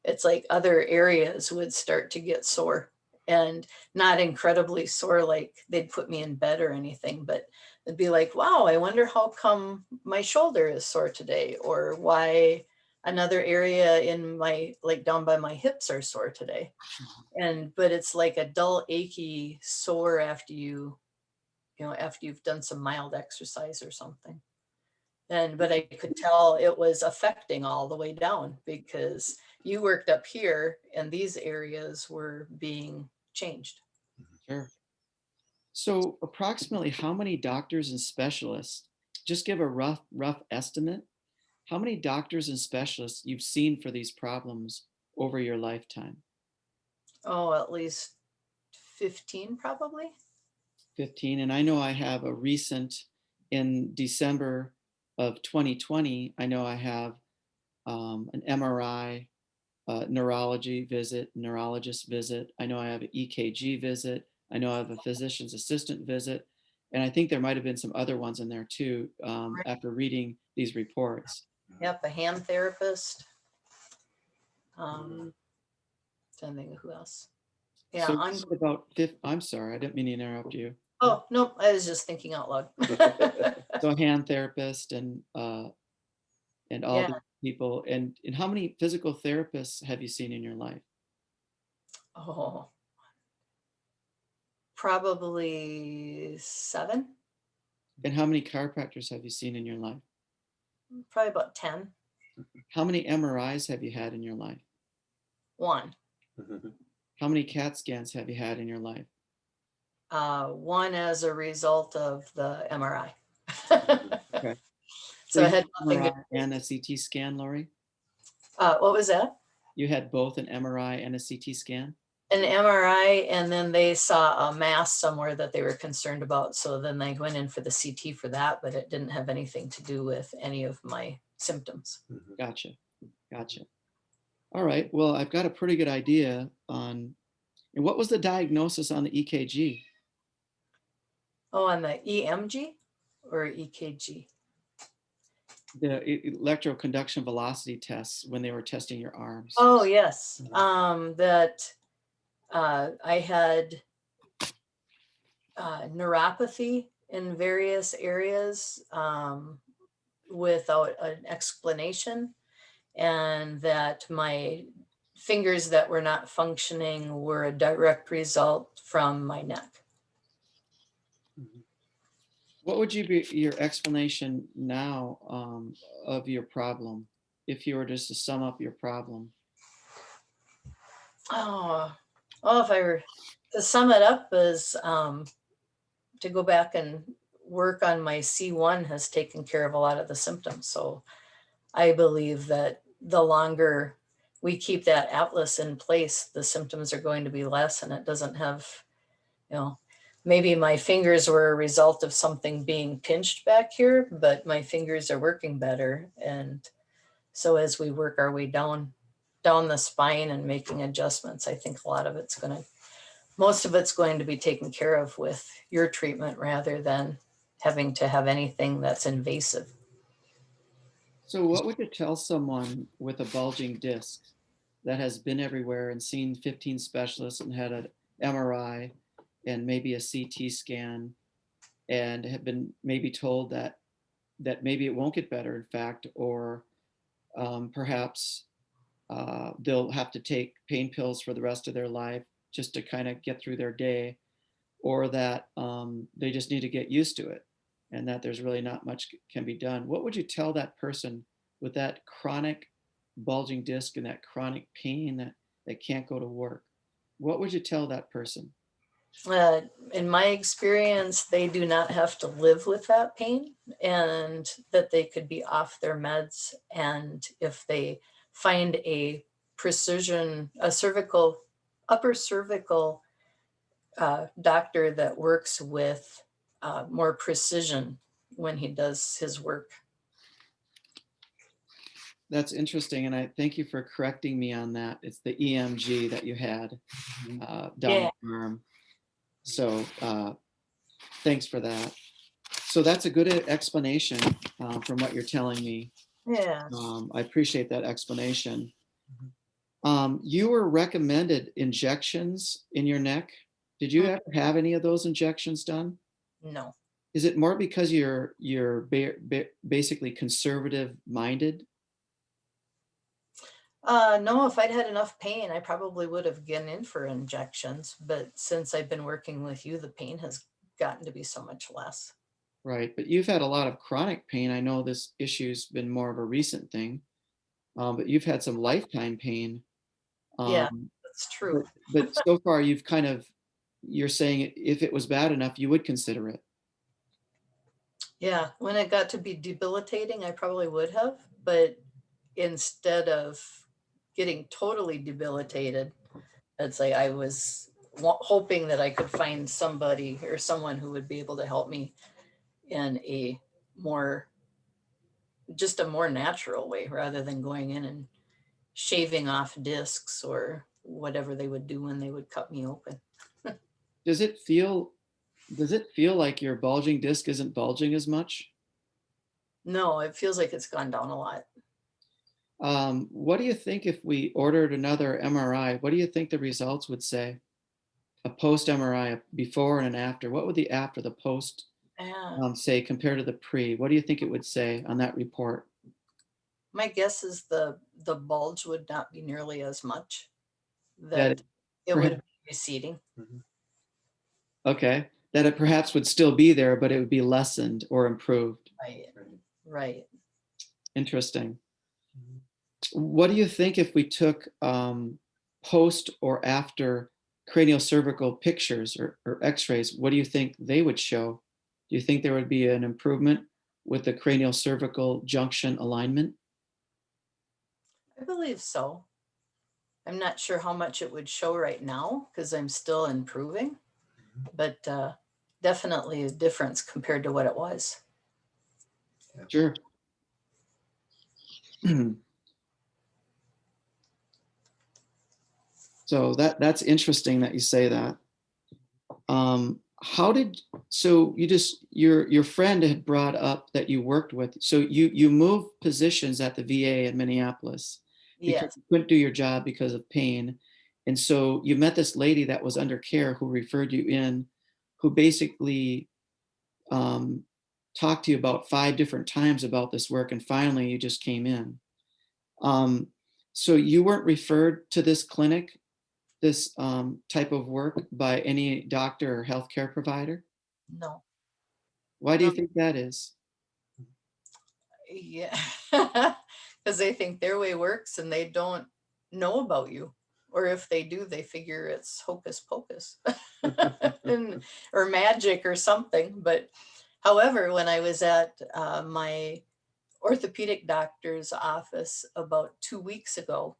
it's like other areas would start to get sore, and not incredibly sore like they'd put me in bed or anything, but it'd be like, wow, I wonder how come my shoulder is sore today, or why another area in my, like down by my hips, are sore today. But it's like a dull, achy sore after after you've done some mild exercise or something. But I could tell it was affecting all the way down because you worked up here and these areas were being changed. Sure. So approximately how many doctors and specialists, just give a rough estimate, how many doctors and specialists you've seen for these problems over your lifetime? Oh, at least 15 probably. 15. And I know I have a recent, in December of 2020, I know I have an MRI, neurologist visit. I know I have an EKG visit. I know I have a physician's assistant visit. And I think there might have been some other ones in there too, Right. after reading these reports. Yep, a hand therapist. Trying to think of who else. Yeah, So you said about I'm sorry, I didn't mean to interrupt you. oh, no, I was just thinking out loud. So a hand therapist and all Yeah, these people. And how many physical therapists have you seen in your life? oh, probably 7, And how many chiropractors have you seen in your life? probably about 10. How many MRIs have you had in your life? 1. How many CAT scans have you had in your life? 1 as a result of the MRI. Okay. So So I you had had an nothing to, MRI and a CT scan, Lori? what was that? You had both an MRI and a CT scan? An MRI, and then they saw a mass somewhere that they were concerned about. So then they went in for the CT for that, but it didn't have anything to do with any of my symptoms. Gotcha. Gotcha. All right. Well, I've got a pretty good idea on, and what was the diagnosis on the EKG? Oh, on the EMG or EKG? The electroconduction velocity tests when they were testing your arms. Oh, yes. That I had neuropathy in various areas without an explanation, and that my fingers that were not functioning were a direct result from my neck. What would you be your explanation now of your problem, if you were just to sum up your problem? Oh, well, if I were to sum it up, is to go back and work on my C1 has taken care of a lot of the symptoms. So I believe that the longer we keep that atlas in place, the symptoms are going to be less, and it doesn't have, you know, maybe my fingers were a result of something being pinched back here, but my fingers are working better. And so as we work our way down the spine and making adjustments, I think a lot of it's going to, most of it's going to be taken care of with your treatment rather than having to have anything that's invasive. So what would you tell someone with a bulging disc that has been everywhere and seen 15 specialists and had an MRI and maybe a CT scan and have been maybe told that maybe it won't get better, in fact, or perhaps they'll have to take pain pills for the rest of their life just to kind of get through their day, or that they just need to get used to it and that there's really not much can be done? What would you tell that person with that chronic bulging disc and that chronic pain that can't go to work? What would you tell that person? In my experience, they do not have to live with that pain, and that they could be off their meds. And if they find a upper cervical doctor that works with more precision when he does his work. That's interesting, and I thank you for correcting me on that. It's the EMG that you had down Yeah. the arm. So thanks for that. So that's a good explanation from what you're telling me. Yeah. I appreciate that explanation. You were recommended injections in your neck. Did you ever have any of those injections done? No. Is it more because you're basically conservative minded? No, if I'd had enough pain, I probably would have gone in for injections. But since I've been working with you, the pain has gotten to be so much less. Right, but you've had a lot of chronic pain. I know this issue's been more of a recent thing, but you've had some lifetime pain. Yeah, Um, that's true. but so far you're saying if it was bad enough, you would consider it. Yeah, when it got to be debilitating, I probably would have. But instead of getting totally debilitated, it's like I was hoping that I could find somebody or someone who would be able to help me in a more, just a more natural way rather than going in and shaving off discs or whatever they would do when they would cut me open. Does it feel does it feel like your bulging disc isn't bulging as much? No, it feels like it's gone down a lot. What do you think if we ordered another MRI? What do you think the results would say? a post MRI, a before and an after, what would the after, the post Yeah. say compared to the pre? What do you think it would say on that report? My guess is the bulge would not be nearly as much, That that it it would perhaps, be receding. Mhm. okay, that it perhaps would still be there, but it would be lessened or improved. Right, Right. right. Interesting. Mhm. What do you think if we took post or after cranial cervical pictures or x-rays? What do you think they would show? Do you think there would be an improvement with the cranial cervical junction alignment? I believe so. I'm not sure how much it would show right now because I'm still improving, but definitely a difference compared to what it was. Sure. So that's interesting that you say that. How did, so you just, your friend had brought up that you worked with, so you moved positions at the VA in Minneapolis because Yes, you couldn't do your job because of pain. And so you met this lady that was under care who referred you in, who basically um, talked to you about 5 different times about this work, and finally you just came in. Um, so you weren't referred to this clinic, this type of work by any doctor or healthcare provider? no, Why do you no, think that is? yeah, because they think their way works and they don't know about you. Or if they do, they figure it's hocus pocus and, or magic or something. But however, when I was at my orthopedic doctor's office about 2 weeks ago,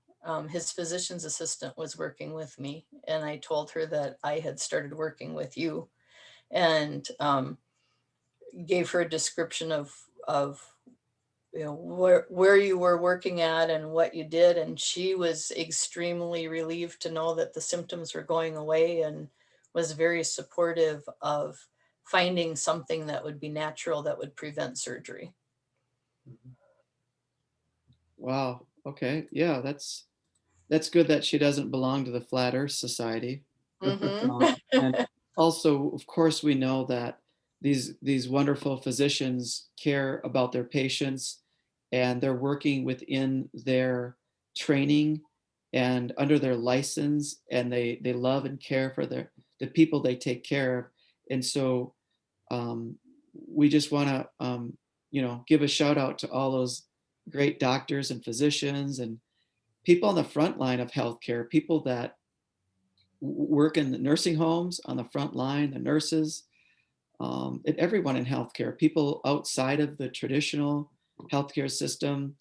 his physician's assistant was working with me, and I told her that I had started working with you, and gave her a description of where you were working at and what you did, and she was extremely relieved to know that the symptoms were going away, and was very supportive of finding something that would be natural that would prevent surgery. Wow. Okay. Yeah, that's good that she doesn't belong to the Flat Earth Society. Hmm. And also, of course, we know that these wonderful physicians care about their patients, and they're working within their training and under their license, and they love and care for the people they take care of. And so um, we just want to give a shout out to all those great doctors and physicians and people on the front line of healthcare, people that work in the nursing homes on the front line, the nurses, and everyone in healthcare, people outside of the traditional healthcare system,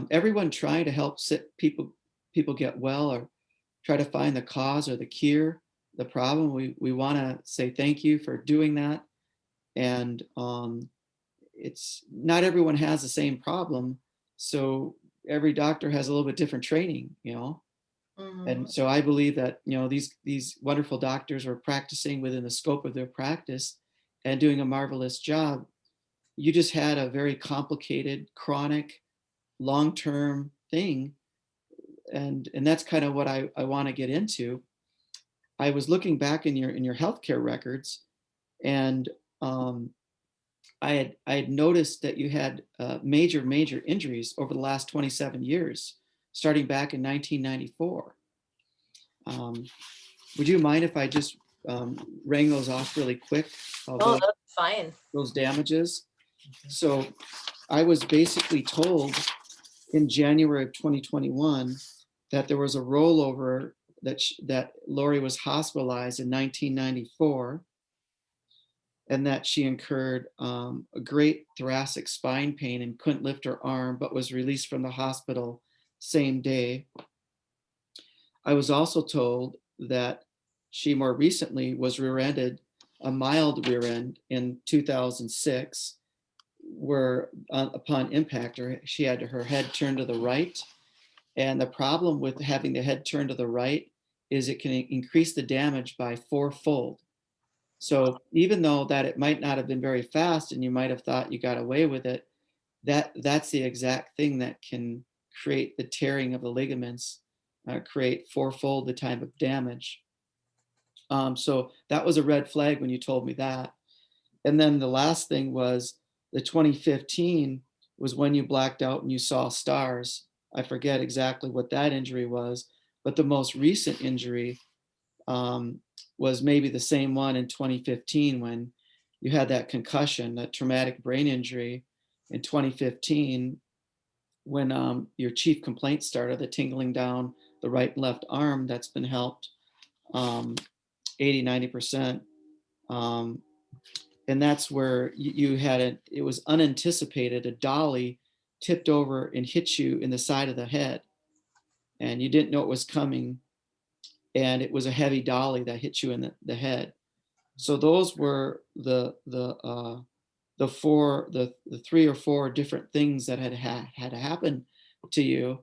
everyone trying to help people get well or try to find the cause or the cure, the problem. We want to say thank you for doing that. And it's not everyone has the same problem. So every doctor has a little bit different training. Hmm. And so I believe that these wonderful doctors are practicing within the scope of their practice and doing a marvelous job. You just had a very complicated, chronic, long-term thing, and that's kind of what I want to get into. I was looking back in your healthcare records, and um, I had noticed that you had major injuries over the last 27 years, starting back in 1994. Um, would you mind if I just rang those off really quick? Oh, Although that's fine. those damages. So I was basically told in January of 2021 that there was a rollover that Lori was hospitalized in 1994, and that she incurred a great thoracic spine pain and couldn't lift her arm, but was released from the hospital same day. I was also told that she more recently was rear-ended, a mild rear end in 2006, where upon impact, she had her head turned to the right. And the problem with having the head turned to the right is it can increase the damage by fourfold. So even though that it might not have been very fast and you might have thought you got away with it, that's the exact thing that can create the tearing of the ligaments, create fourfold the type of damage. So that was a red flag when you told me that. And then the last thing was the 2015 was when you blacked out and you saw stars. I forget exactly what that injury was, but the most recent injury was maybe the same one in 2015 when you had that concussion, that traumatic brain injury in 2015 when your chief complaint started, the tingling down the right and left arm that's been helped 80, 90%. And that's where you had it was unanticipated, a dolly tipped over and hit you in the side of the head. And you didn't know it was coming. And it was a heavy dolly that hit you in the head. So those were the three or four different things that had happened to you.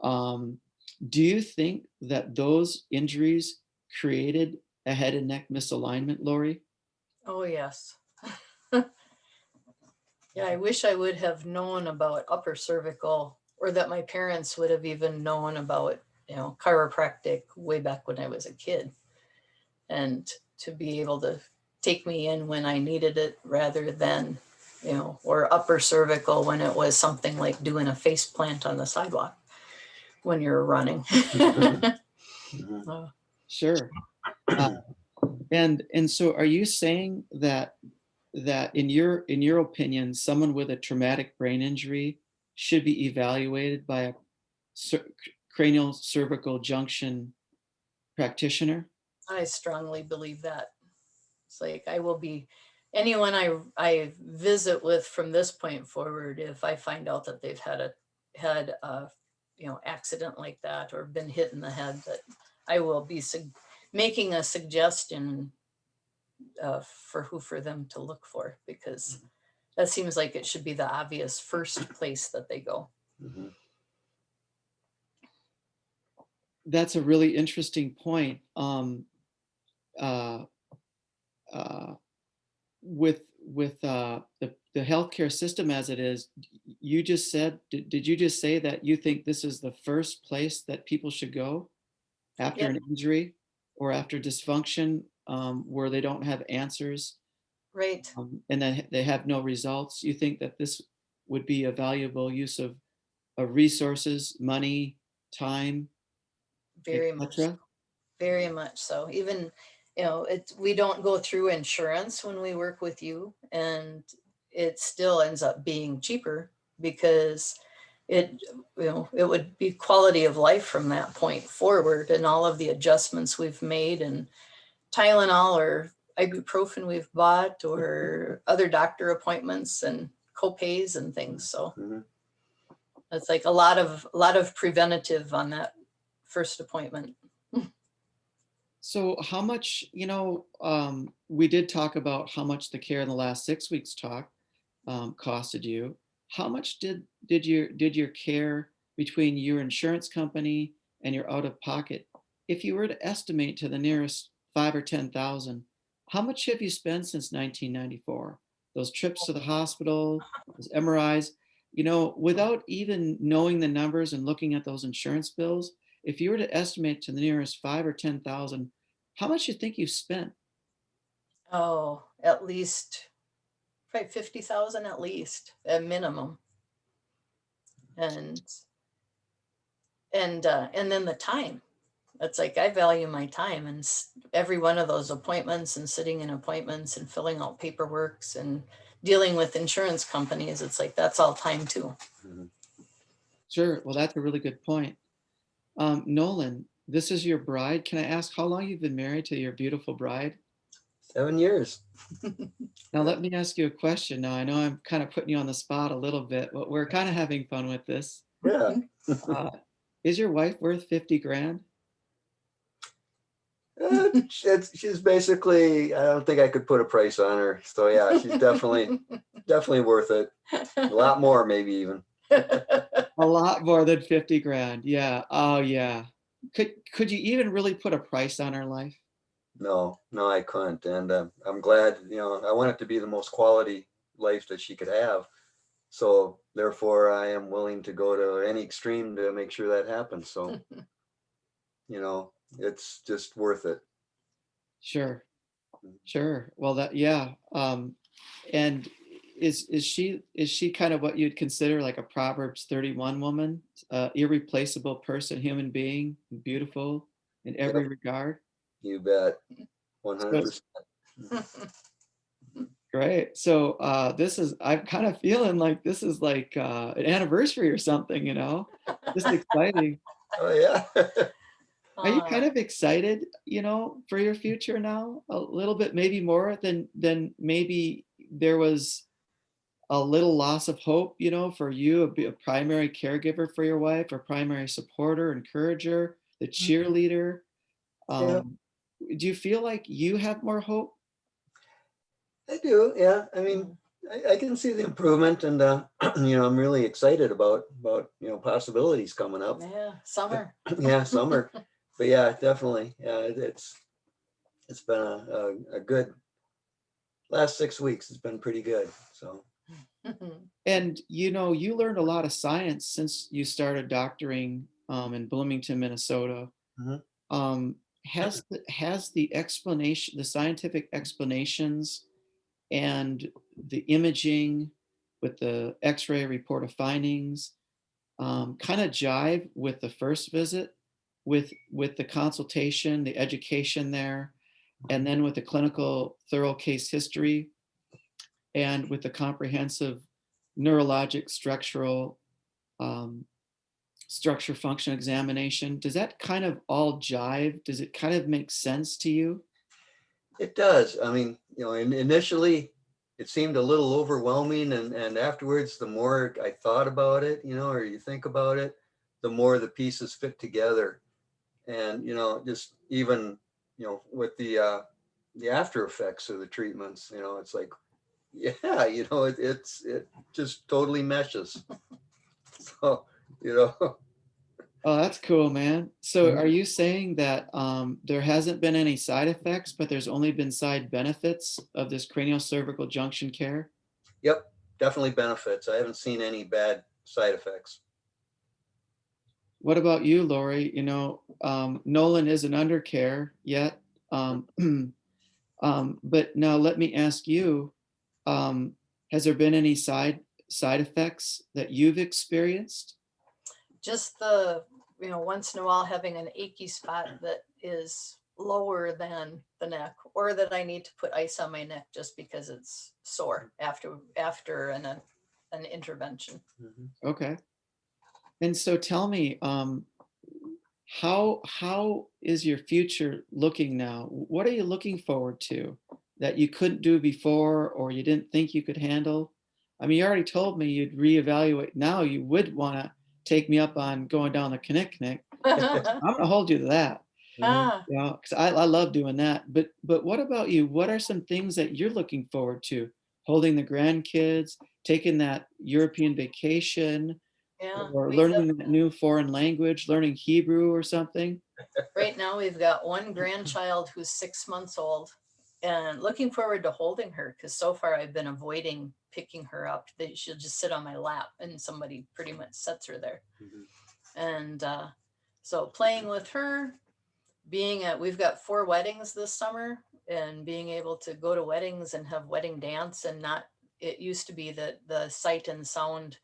Do you think that those injuries created a head and neck misalignment, Lori? Oh, yes. Yeah, I wish I would have known about upper cervical, or that my parents would have even known about, chiropractic way back when I was a kid. And to be able to take me in when I needed it rather than, or upper cervical when it was something like doing a face plant on the sidewalk when you're running. Mhm. Sure. And so are you saying that in your opinion, someone with a traumatic brain injury should be evaluated by a cranial cervical junction practitioner? I strongly believe that. It's like I will be anyone I visit with from this point forward, if I find out that they've had a accident like that or been hit in the head, that I will be making a suggestion for them to look for, because that seems like it should be the obvious first place that they go. Mhm. That's a really interesting point. Uh, uh, with the healthcare system as it is, you just said, did you just say that you think this is the first place that people should go after Yep, an injury or after dysfunction, where they don't have answers, right. and then they have no results? You think that this would be a valuable use of resources, money, time, Very much so. etc.? Very much so. Even, we don't go through insurance when we work with you, and it still ends up being cheaper because it, it would be quality of life from that point forward, and all of the adjustments we've made, and Tylenol or ibuprofen we've bought, or other doctor appointments and copays and things. So Mhm. it's like a lot of preventative on that first appointment. So how much, we did talk about how much the care in the last 6 weeks costed you. How much did your care between your insurance company and your out of pocket, if you were to estimate to the nearest 5 or 10,000, how much have you spent since 1994? Those trips to the hospital, those MRIs, without even knowing the numbers and looking at those insurance bills, if you were to estimate to the nearest 5 or 10,000, how much you think you've spent? Oh, at least probably 50,000 at least, at minimum. And and then the time. It's like I value my time, and every one of those appointments and sitting in appointments and filling out paperworks and dealing with insurance companies. It's like that's all time too. Mhm. Sure. Well, that's a really good point. Nolan, this is your bride. Can I ask how long you've been married to your beautiful bride? 7 years. Now, Yeah. let me ask you a question. Now, I know I'm kind of putting you on the spot a little bit, but we're kind of having fun with this. Yeah. Uh, is your wife worth 50 grand? She's basically, I don't think I could put a price on her. So yeah, she's definitely worth it. A lot more, maybe even. A lot more than 50 grand. Yeah. Oh, yeah. Could you even really put a price on her life? No, no, I couldn't. And I'm glad, I want it to be the most quality life that she could have. So therefore, I am willing to go to any extreme to make sure that happens. So, it's just worth it. Sure. Mhm. Sure. Well, that, yeah. And is she kind of what you'd consider like a Proverbs 31 woman, irreplaceable person, human being, beautiful in Yep, every regard? you bet. So 100%. great. So this is, I'm kind of feeling like this is like an anniversary or something, you know? Just exciting. Oh, yeah. Are you Uh, kind of excited, you know, for your future now? A little bit, maybe more than maybe there was a little loss of hope, you know, for you, be a primary caregiver for your wife, or primary supporter, encourager, the cheerleader. Yeah, Um, do you feel like you have more hope? I do. Yeah. I mean, I can see the improvement, and I'm really excited about possibilities coming up. yeah, summer. Yeah, summer. But yeah, definitely. Yeah, it's been a good last 6 weeks. It's been pretty good. So And you know, you learned a lot of science since you started doctoring in Bloomington, Minnesota. mhm. Um, has the explanation, the scientific explanations, and the imaging with the X-ray report of findings kind of jive with the first visit, with the consultation, the education there, and then with the clinical thorough case history, and with the comprehensive neurologic structural um, structure function examination. Does that kind of all jive? Does it kind of make sense to you? It does. I mean, initially it seemed a little overwhelming, and afterwards, the more I thought about it, or you think about it, the more the pieces fit together. And just even with the after effects of the treatments, it's like, yeah, it just totally meshes. So, you know, Oh, that's cool, man. So are you saying that there hasn't been any side effects, but there's only been side benefits of this cranial cervical junction care? yep, definitely benefits. I haven't seen any bad side effects. What about you, Lori? You know, Nolan isn't under care yet. Um, but now let me ask you, um, has there been any side effects that you've experienced? Just the, once in a while having an achy spot that is lower than the neck, or that I need to put ice on my neck just because it's sore after an intervention. Mhm. Okay. And so tell me, how is your future looking now? What are you looking forward to that you couldn't do before or you didn't think you could handle? I mean, you already told me you'd reevaluate. Now you would want to take me up on going down the Knick. I'm gonna hold you to that. Mhm. Ah, Yeah, because I love doing that. But what about you? What are some things that you're looking forward to? Holding the grandkids, taking that European vacation, yeah, or we have, learning that new foreign language, learning Hebrew or something? right now we've got one grandchild who's 6 months old, and looking forward to holding her, because so far I've been avoiding picking her up. That she'll just sit on my lap and somebody pretty much sets her there. Mhm. And so playing with her, we've got 4 weddings this summer, and being able to go to weddings and have wedding dance, and not, it used to be that the sight and sound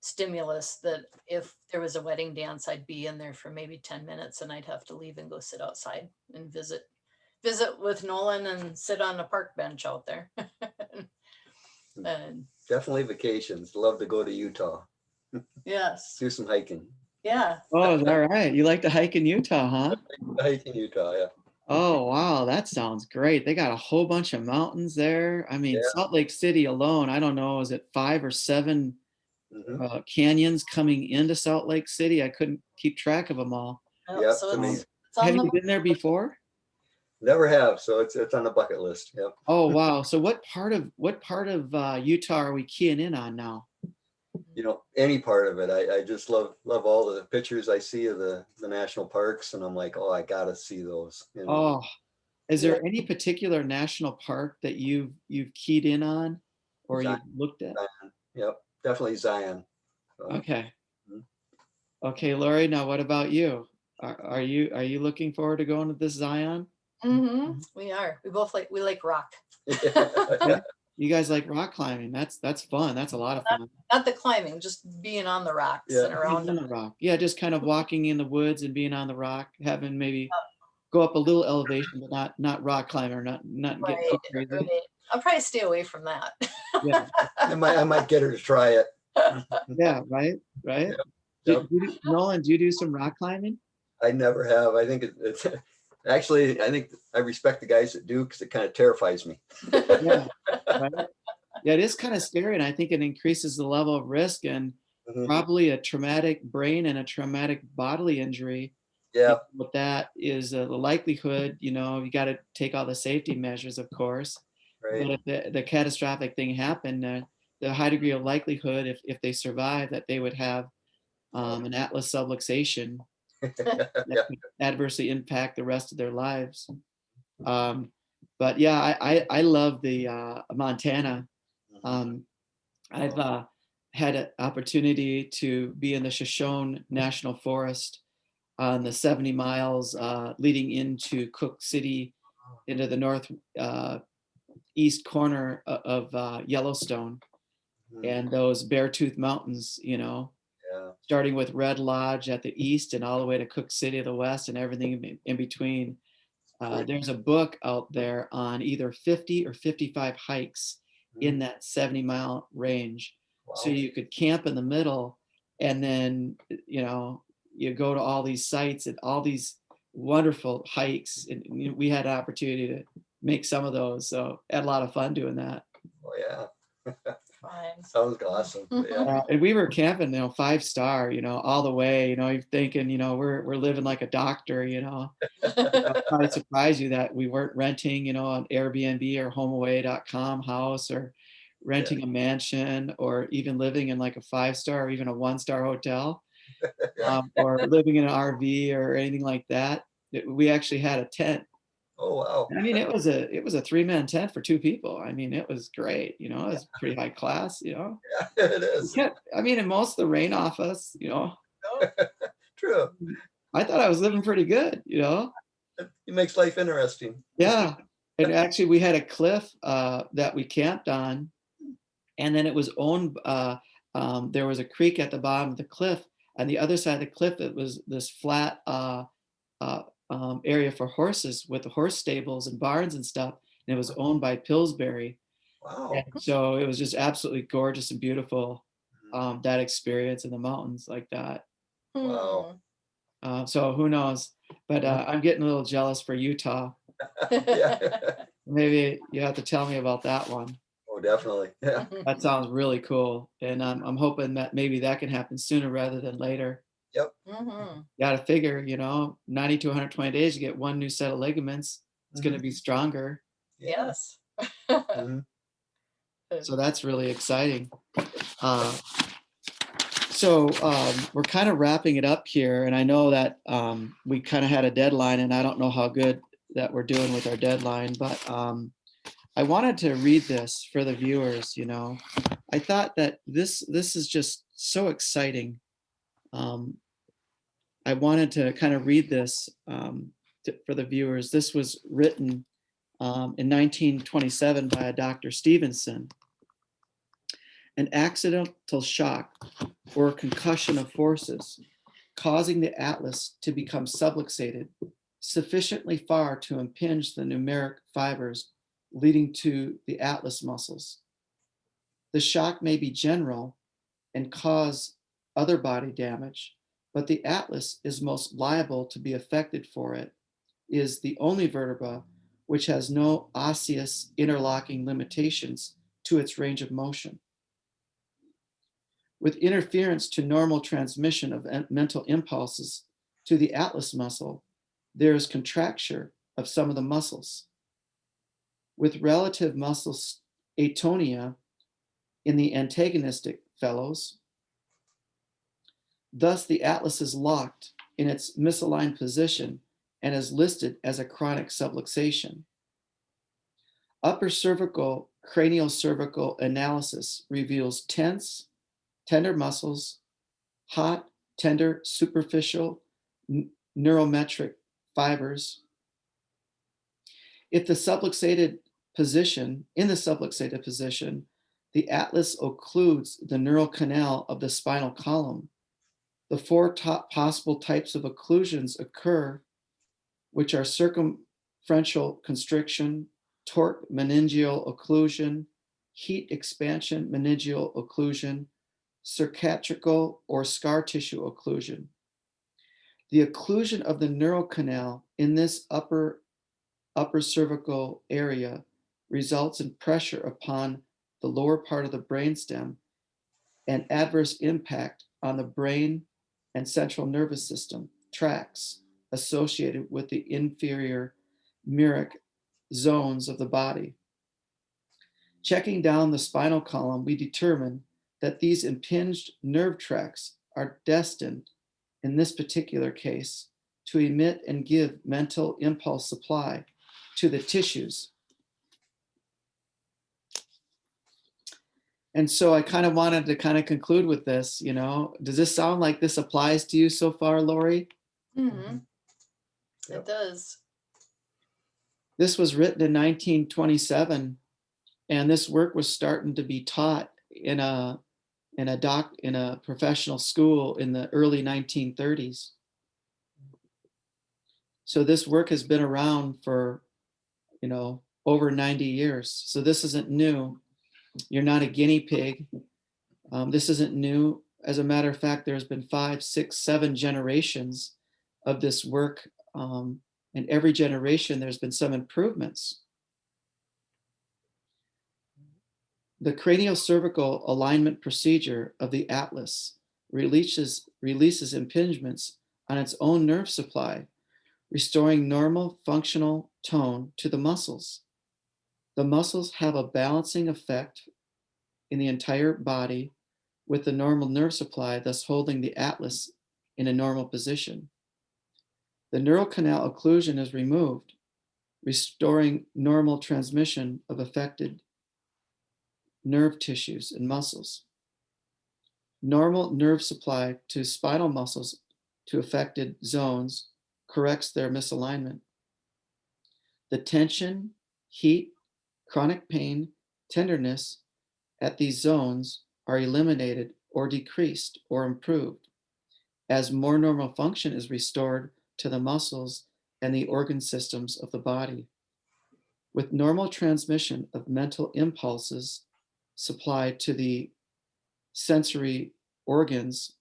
stimulus, that if there was a wedding dance, I'd be in there for maybe 10 minutes and I'd have to leave and go sit outside and visit with Nolan and sit on a park bench out there. And Definitely vacations. Love to go to Utah, yes, do some hiking. yeah, Oh, is that right? You like to hike in Utah, huh? Hike in Utah, yeah. Oh, wow, that sounds great. They got a whole bunch of mountains there. I mean, Yeah. Salt Lake City alone, I don't know, is it 5 or 7 Hmm. canyons coming into Salt Lake City? I couldn't keep track of them all. well, Yep, so it's Um, amazing. it's on have the you been there before? Never have, so it's on the bucket list. Yep. Oh, wow. So what part of Utah are we keying in on now? Any part of it. I just love all the pictures I see of the national parks, and I'm like, oh, I gotta see those. Oh, is Yeah. there any particular national park that you've keyed in on or Zion, you've looked at? Zion. Yep, definitely Zion. So, Okay. mhm. Okay, Lori, now what about you? Are you looking forward to going to this Zion? We are. We like rock. Yeah. You guys like rock climbing? That's fun. That's a lot of fun. Not the climbing, just being on the rocks Yeah. and around On them. the rock. Yeah, just kind of walking in the woods and being on the rock, having maybe go up a little elevation, but not rock climbing, or not getting Right, too crazy. right. I'll probably stay away from that. Yeah. I might get her to try it. Yeah, right. Yep. Nolan, do you do some rock climbing? I never have. I think it's actually, I think I respect the guys that do, because it kind of terrifies me. Yeah, right. Yeah, it is kind of scary, and I think it increases the level of risk and Mhm. probably a traumatic brain and a traumatic bodily injury. Yeah, What that is, the likelihood, you got to take all the safety measures, of course. right. But if the catastrophic thing happened, the high degree of likelihood, if they survive, that they would have an atlas subluxation that Yeah. could adversely impact the rest of their lives. But yeah, I love the Montana. Um, I've had an opportunity to be in the Shoshone National Forest on the 70 miles leading into Cook City, into the north east corner of Yellowstone, Mhm. and those Beartooth Mountains, Yeah. starting with Red Lodge at the east and all the way to Cook City at the west and everything in between. There's a book out there on either 50 or 55 hikes in that 70-mile range. So Wow. you could camp in the middle, and then, you go to all these sites and all these wonderful hikes. And we had an opportunity to make some of those. So had a lot of fun doing that. Oh yeah. Fine. Sounds awesome. Yeah. And we were camping, 5-star, all the way, you're thinking, we're living like a doctor, probably surprise you that we weren't renting, an Airbnb or HomeAway.com house, or renting a mansion, or even living in like a 5-star or even a 1-star hotel, Yeah. or living in an RV or anything like that. We actually had a tent. Oh wow. I mean, it was a 3-man tent for 2 people. I mean, it was great. It was pretty high class. Yeah, it is. I mean, and most of the rain off us. True. I thought I was living pretty good. It makes life interesting. Yeah. And actually, we had a cliff that we camped on, and then it was owned. There was a creek at the bottom of the cliff. On the other side of the cliff, it was this flat area for horses with the horse stables and barns and stuff. And it was owned by Pillsbury. Wow. And so it was just absolutely gorgeous and beautiful, that experience in the mountains like that. Wow. So who knows? But I'm getting a little jealous for Utah. Yeah. Maybe you have to tell me about that one. Oh, definitely. Yeah. That sounds really cool. And I'm hoping that maybe that can happen sooner rather than later. Yep. Mhm. You got to figure, 90 to 120 days, you get one new set of ligaments. It's going to be stronger. Yeah. Yes. Mhm. So that's really exciting. So we're kind of wrapping it up here. And I know that we kind of had a deadline, and I don't know how good that we're doing with our deadline, but I wanted to read this for the viewers. I thought that this is just so exciting. I wanted to kind of read this for the viewers. This was written in 1927 by a Dr. Stevenson. An accidental shock or concussion of forces causing the atlas to become subluxated sufficiently far to impinge the numeric fibers leading to the atlas muscles. The shock may be general and cause other body damage, but the atlas is most liable to be affected, for it is the only vertebra which has no osseous interlocking limitations to its range of motion. With interference to normal transmission of mental impulses to the atlas muscle, there is contracture of some of the muscles. With relative muscle atonia in the antagonistic fellows, thus the atlas is locked in its misaligned position and is listed as a chronic subluxation. Upper cervical cranial-cervical analysis reveals tense, tender muscles, hot, tender, superficial neurometric fibers, If the subluxated position, in the subluxated position, the atlas occludes the neural canal of the spinal column. The four top possible types of occlusions occur, which are circumferential constriction, torque meningeal occlusion, heat expansion meningeal occlusion, cicatricial or scar tissue occlusion. The occlusion of the neural canal in this upper cervical area results in pressure upon the lower part of the brainstem and adverse impact on the brain and central nervous system tracts associated with the inferior myric zones of the body. Checking down the spinal column, we determine that these impinged nerve tracts are destined, in this particular case, to emit and give mental impulse supply to the tissues. And so I kind of wanted to kind of conclude with this, does this sound like this applies to you so far, Lori? Mm-hmm. Yep. It does. This was written in 1927, and this work was starting to be taught in a professional school in the early 1930s. So this work has been around for, over 90 years. So this isn't new. You're not a guinea pig. This isn't new. As a matter of fact, there's been 5, 6, 7 generations of this work. And every generation, there's been some improvements. The cranial-cervical alignment procedure of the atlas releases impingements on its own nerve supply, restoring normal functional tone to the muscles. The muscles have a balancing effect in the entire body with the normal nerve supply, thus holding the atlas in a normal position. The neural canal occlusion is removed, restoring normal transmission of affected nerve tissues and muscles. Normal nerve supply to spinal muscles to affected zones corrects their misalignment. The tension, heat, chronic pain, tenderness at these zones are eliminated or decreased or improved as more normal function is restored to the muscles and the organ systems of the body. With normal transmission of mental impulses supplied to the sensory organs,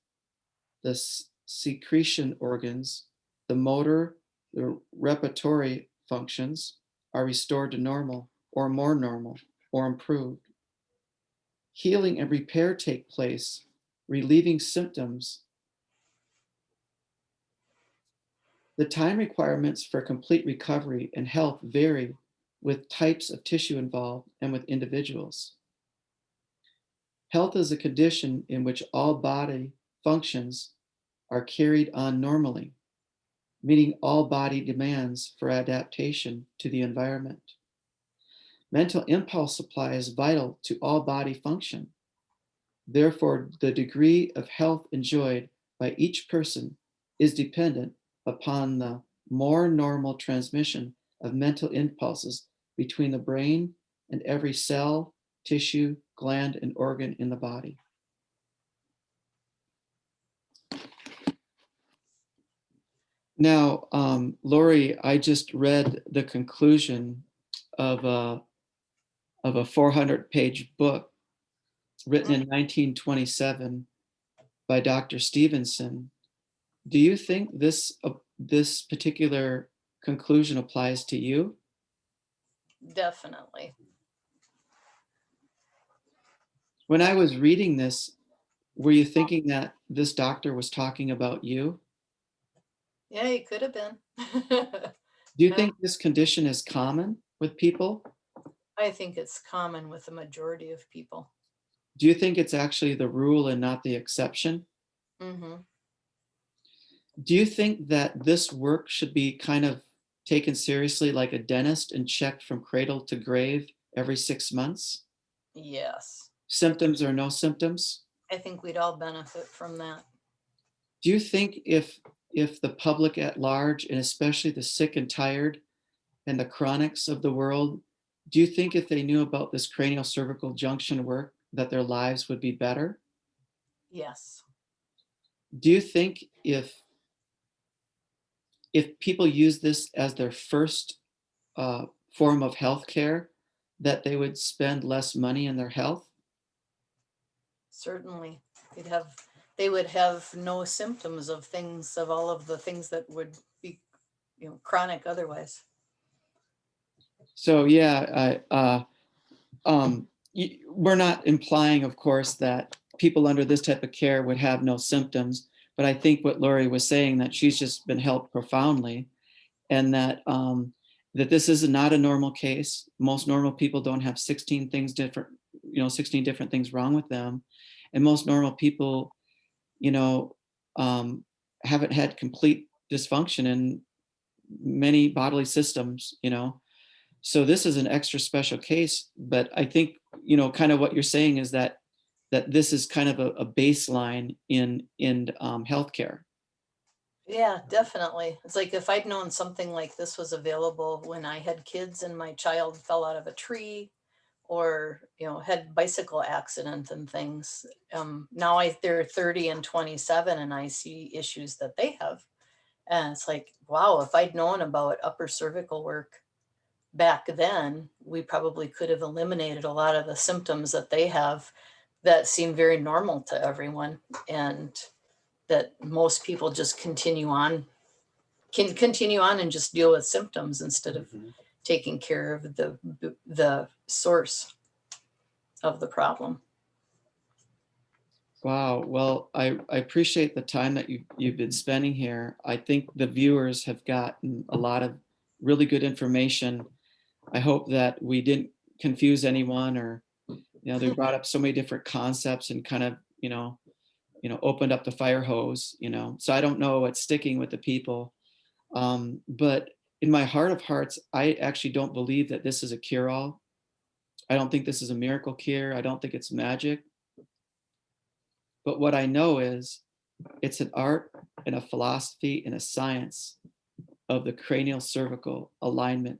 the secretion organs, the motor, the repertory functions are restored to normal or more normal or improved. Healing and repair take place, relieving symptoms. The time requirements for complete recovery and health vary with types of tissue involved and with individuals. Health is a condition in which all body functions are carried on normally, meeting all body demands for adaptation to the environment. Mental impulse supply is vital to all body function. Therefore, the degree of health enjoyed by each person is dependent upon the more normal transmission of mental impulses between the brain and every cell, tissue, gland, and organ in the body. Now, Lori, I just read the conclusion of a 400-page book written in 1927 by Dr. Stevenson. Do you think this particular conclusion applies to you? Definitely. When I was reading this, were you thinking that this doctor was talking about you? Yeah, he could have been. Do you think this condition is common with people? I think it's common with the majority of people. Do you think it's actually the rule and not the exception? Mm-hmm. Do you think that this work should be kind of taken seriously like a dentist and checked from cradle to grave every 6 months? Yes. Symptoms or no symptoms? I think we'd all benefit from that. Do you think if the public at large, and especially the sick and tired, and the chronics of the world, do you think if they knew about this cranial cervical junction work, that their lives would be better? Yes. Do you think if people use this as their first form of healthcare, that they would spend less money in their health? Certainly. They would have no symptoms of things, of all of the things that would be, chronic otherwise. So yeah, we're not implying, of course, that people under this type of care would have no symptoms, but I think what Lori was saying, that she's just been helped profoundly, and that that this is not a normal case. Most normal people don't have 16 things different, 16 different things wrong with them, and most normal people, you know, haven't had complete dysfunction in many bodily systems. So this is an extra special case, but I think, kind of what you're saying is that this is kind of a baseline in healthcare. Yeah, definitely. It's like if I'd known something like this was available when I had kids and my child fell out of a tree or, had bicycle accident and things. Now they're 30 and 27 and I see issues that they have. And it's like, wow, if I'd known about upper cervical work back then, we probably could have eliminated a lot of the symptoms that they have that seem very normal to everyone. And that most people just can continue on and just deal with symptoms instead of taking care of the source of the problem. Wow. Well, I appreciate the time that you've been spending here. I think the viewers have gotten a lot of really good information. I hope that we didn't confuse anyone, or they brought up so many different concepts and kind of opened up the fire hose. So I don't know what's sticking with the people, but in my heart of hearts, I actually don't believe that this is a cure-all. I don't think this is a miracle cure. I don't think it's magic. But what I know is it's an art and a philosophy and a science of the cranial cervical alignment.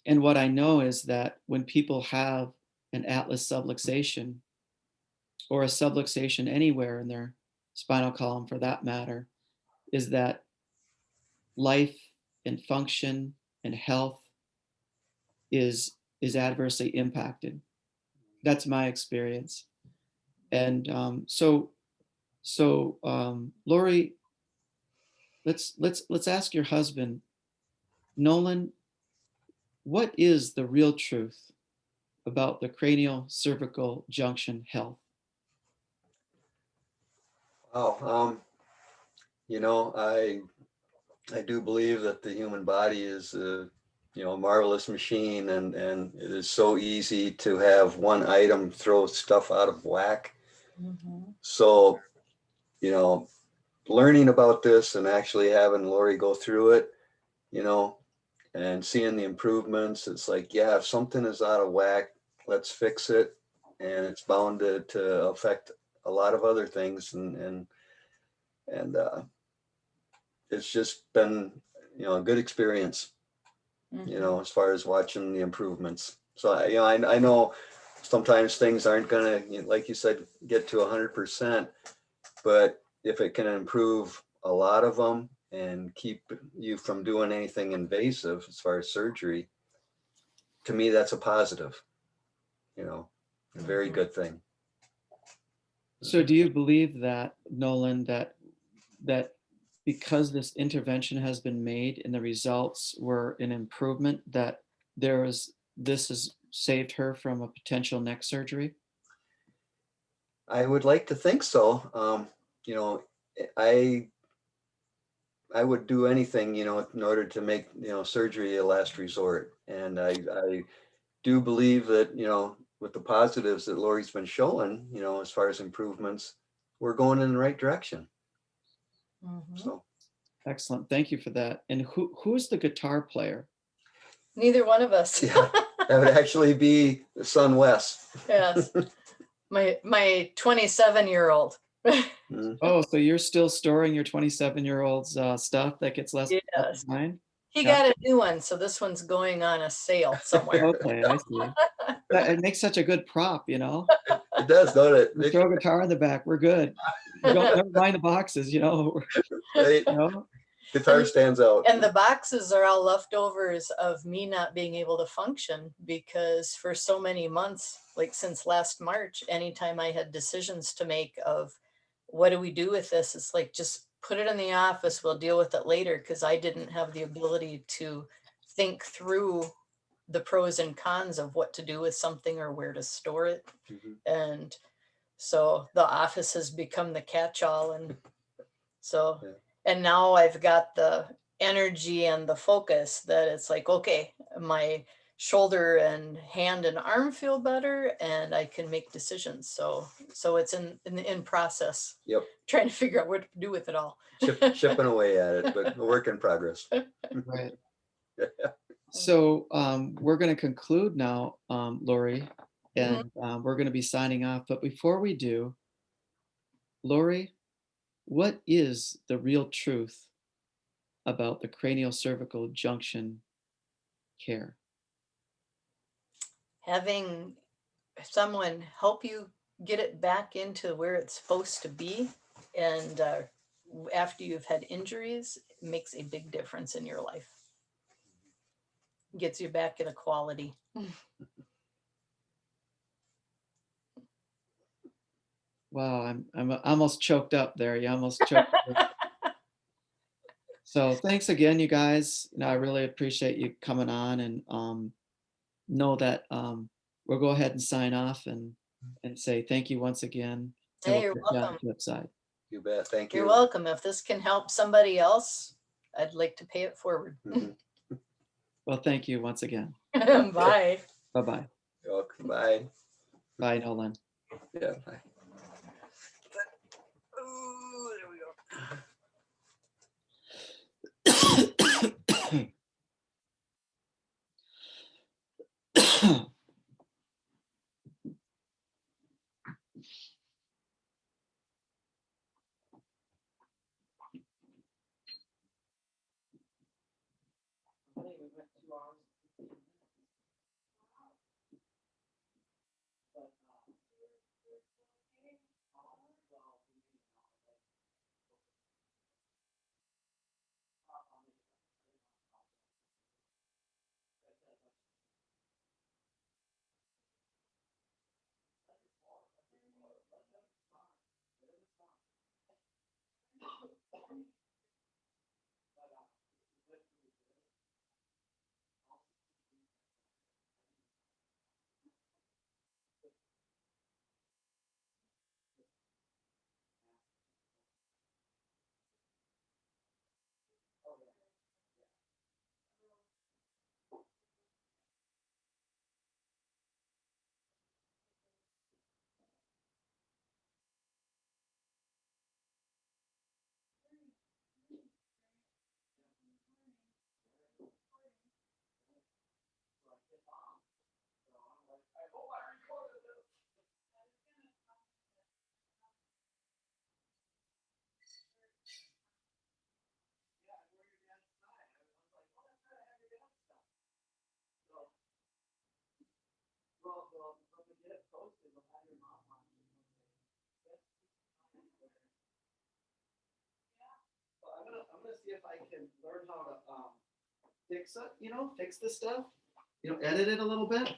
And what I know is that when people have an atlas subluxation or a subluxation anywhere in their spinal column for that matter, is that life and function and health is adversely impacted. That's my experience. And Lori, let's ask your husband, Nolan, what is the real truth about the cranial cervical junction health? Wow. I do believe that the human body is a marvelous machine, and it is so easy to have one item throw stuff out of whack. So, learning about this and actually having Lori go through it, and seeing the improvements, it's like, yeah, if something is out of whack, let's fix it. And it's bound to affect a lot of other things. And it's just been, a good experience, as far as watching the improvements. So, I know sometimes things aren't going to, like you said, get to 100%, but if it can improve a lot of them and keep you from doing anything invasive as far as surgery, to me, that's a positive, a very good thing. So do you believe that, Nolan, that because this intervention has been made and the results were an improvement, that this has saved her from a potential neck surgery? I would like to think so. I would do anything, in order to make, surgery a last resort. And I do believe that, with the positives that Lori's been showing, as far as improvements, we're going in the right direction. So Excellent. Thank you for that. And who's the guitar player? Neither one of us. yeah, that would actually be the son Wes. Yes. My 27-year-old. Oh, so you're still storing your 27-year-old's stuff that gets left Yes. behind? He Yeah. got a new one, so this one's going on a sale somewhere. Okay, I see. It makes such a good prop, you know? It does, don't it? We throw a guitar in the back, we're good. Don't never mind the boxes, you know? Right? You know? Guitar stands out. And the boxes are all leftovers of me not being able to function because for so many months, like since last March, anytime I had decisions to make of what do we do with this, it's like just put it in the office, we'll deal with it later, because I didn't have the ability to think through the pros and cons of what to do with something or where to store it. Mhm. And so the office has become the catch-all. And so, Yeah. and now I've got the energy and the focus that it's like, okay, my shoulder and hand and arm feel better and I can make decisions. So it's in process, Yep. trying to figure out what to do with it all. Chipping away at it, but a work in progress. Right. So we're going to conclude now, Lori, and we're going to be signing off. But before we do, Lori, what is the real truth about the cranial-cervical junction care? Having someone help you get it back into where it's supposed to be, and after you've had injuries, it makes a big difference in your life. Gets you back at equality. Wow, I'm almost choked up there. You almost choked up. So thanks again, you guys. You know, I really appreciate you coming on, and know that we'll go ahead and sign off and say thank you once again. And Hey, we'll you're put you on welcome. the flip side. You bet. Thank You're you. welcome. If this can help somebody else, I'd like to pay it forward. Mhm. Well, thank you once again. Bye. Bye-bye. You're welcome. Bye. Bye, Nolan. Yeah. Bye. Ooh, there we go. I'm gonna see if I can learn how to fix it, you know, fix this stuff, you know, edit it a little bit.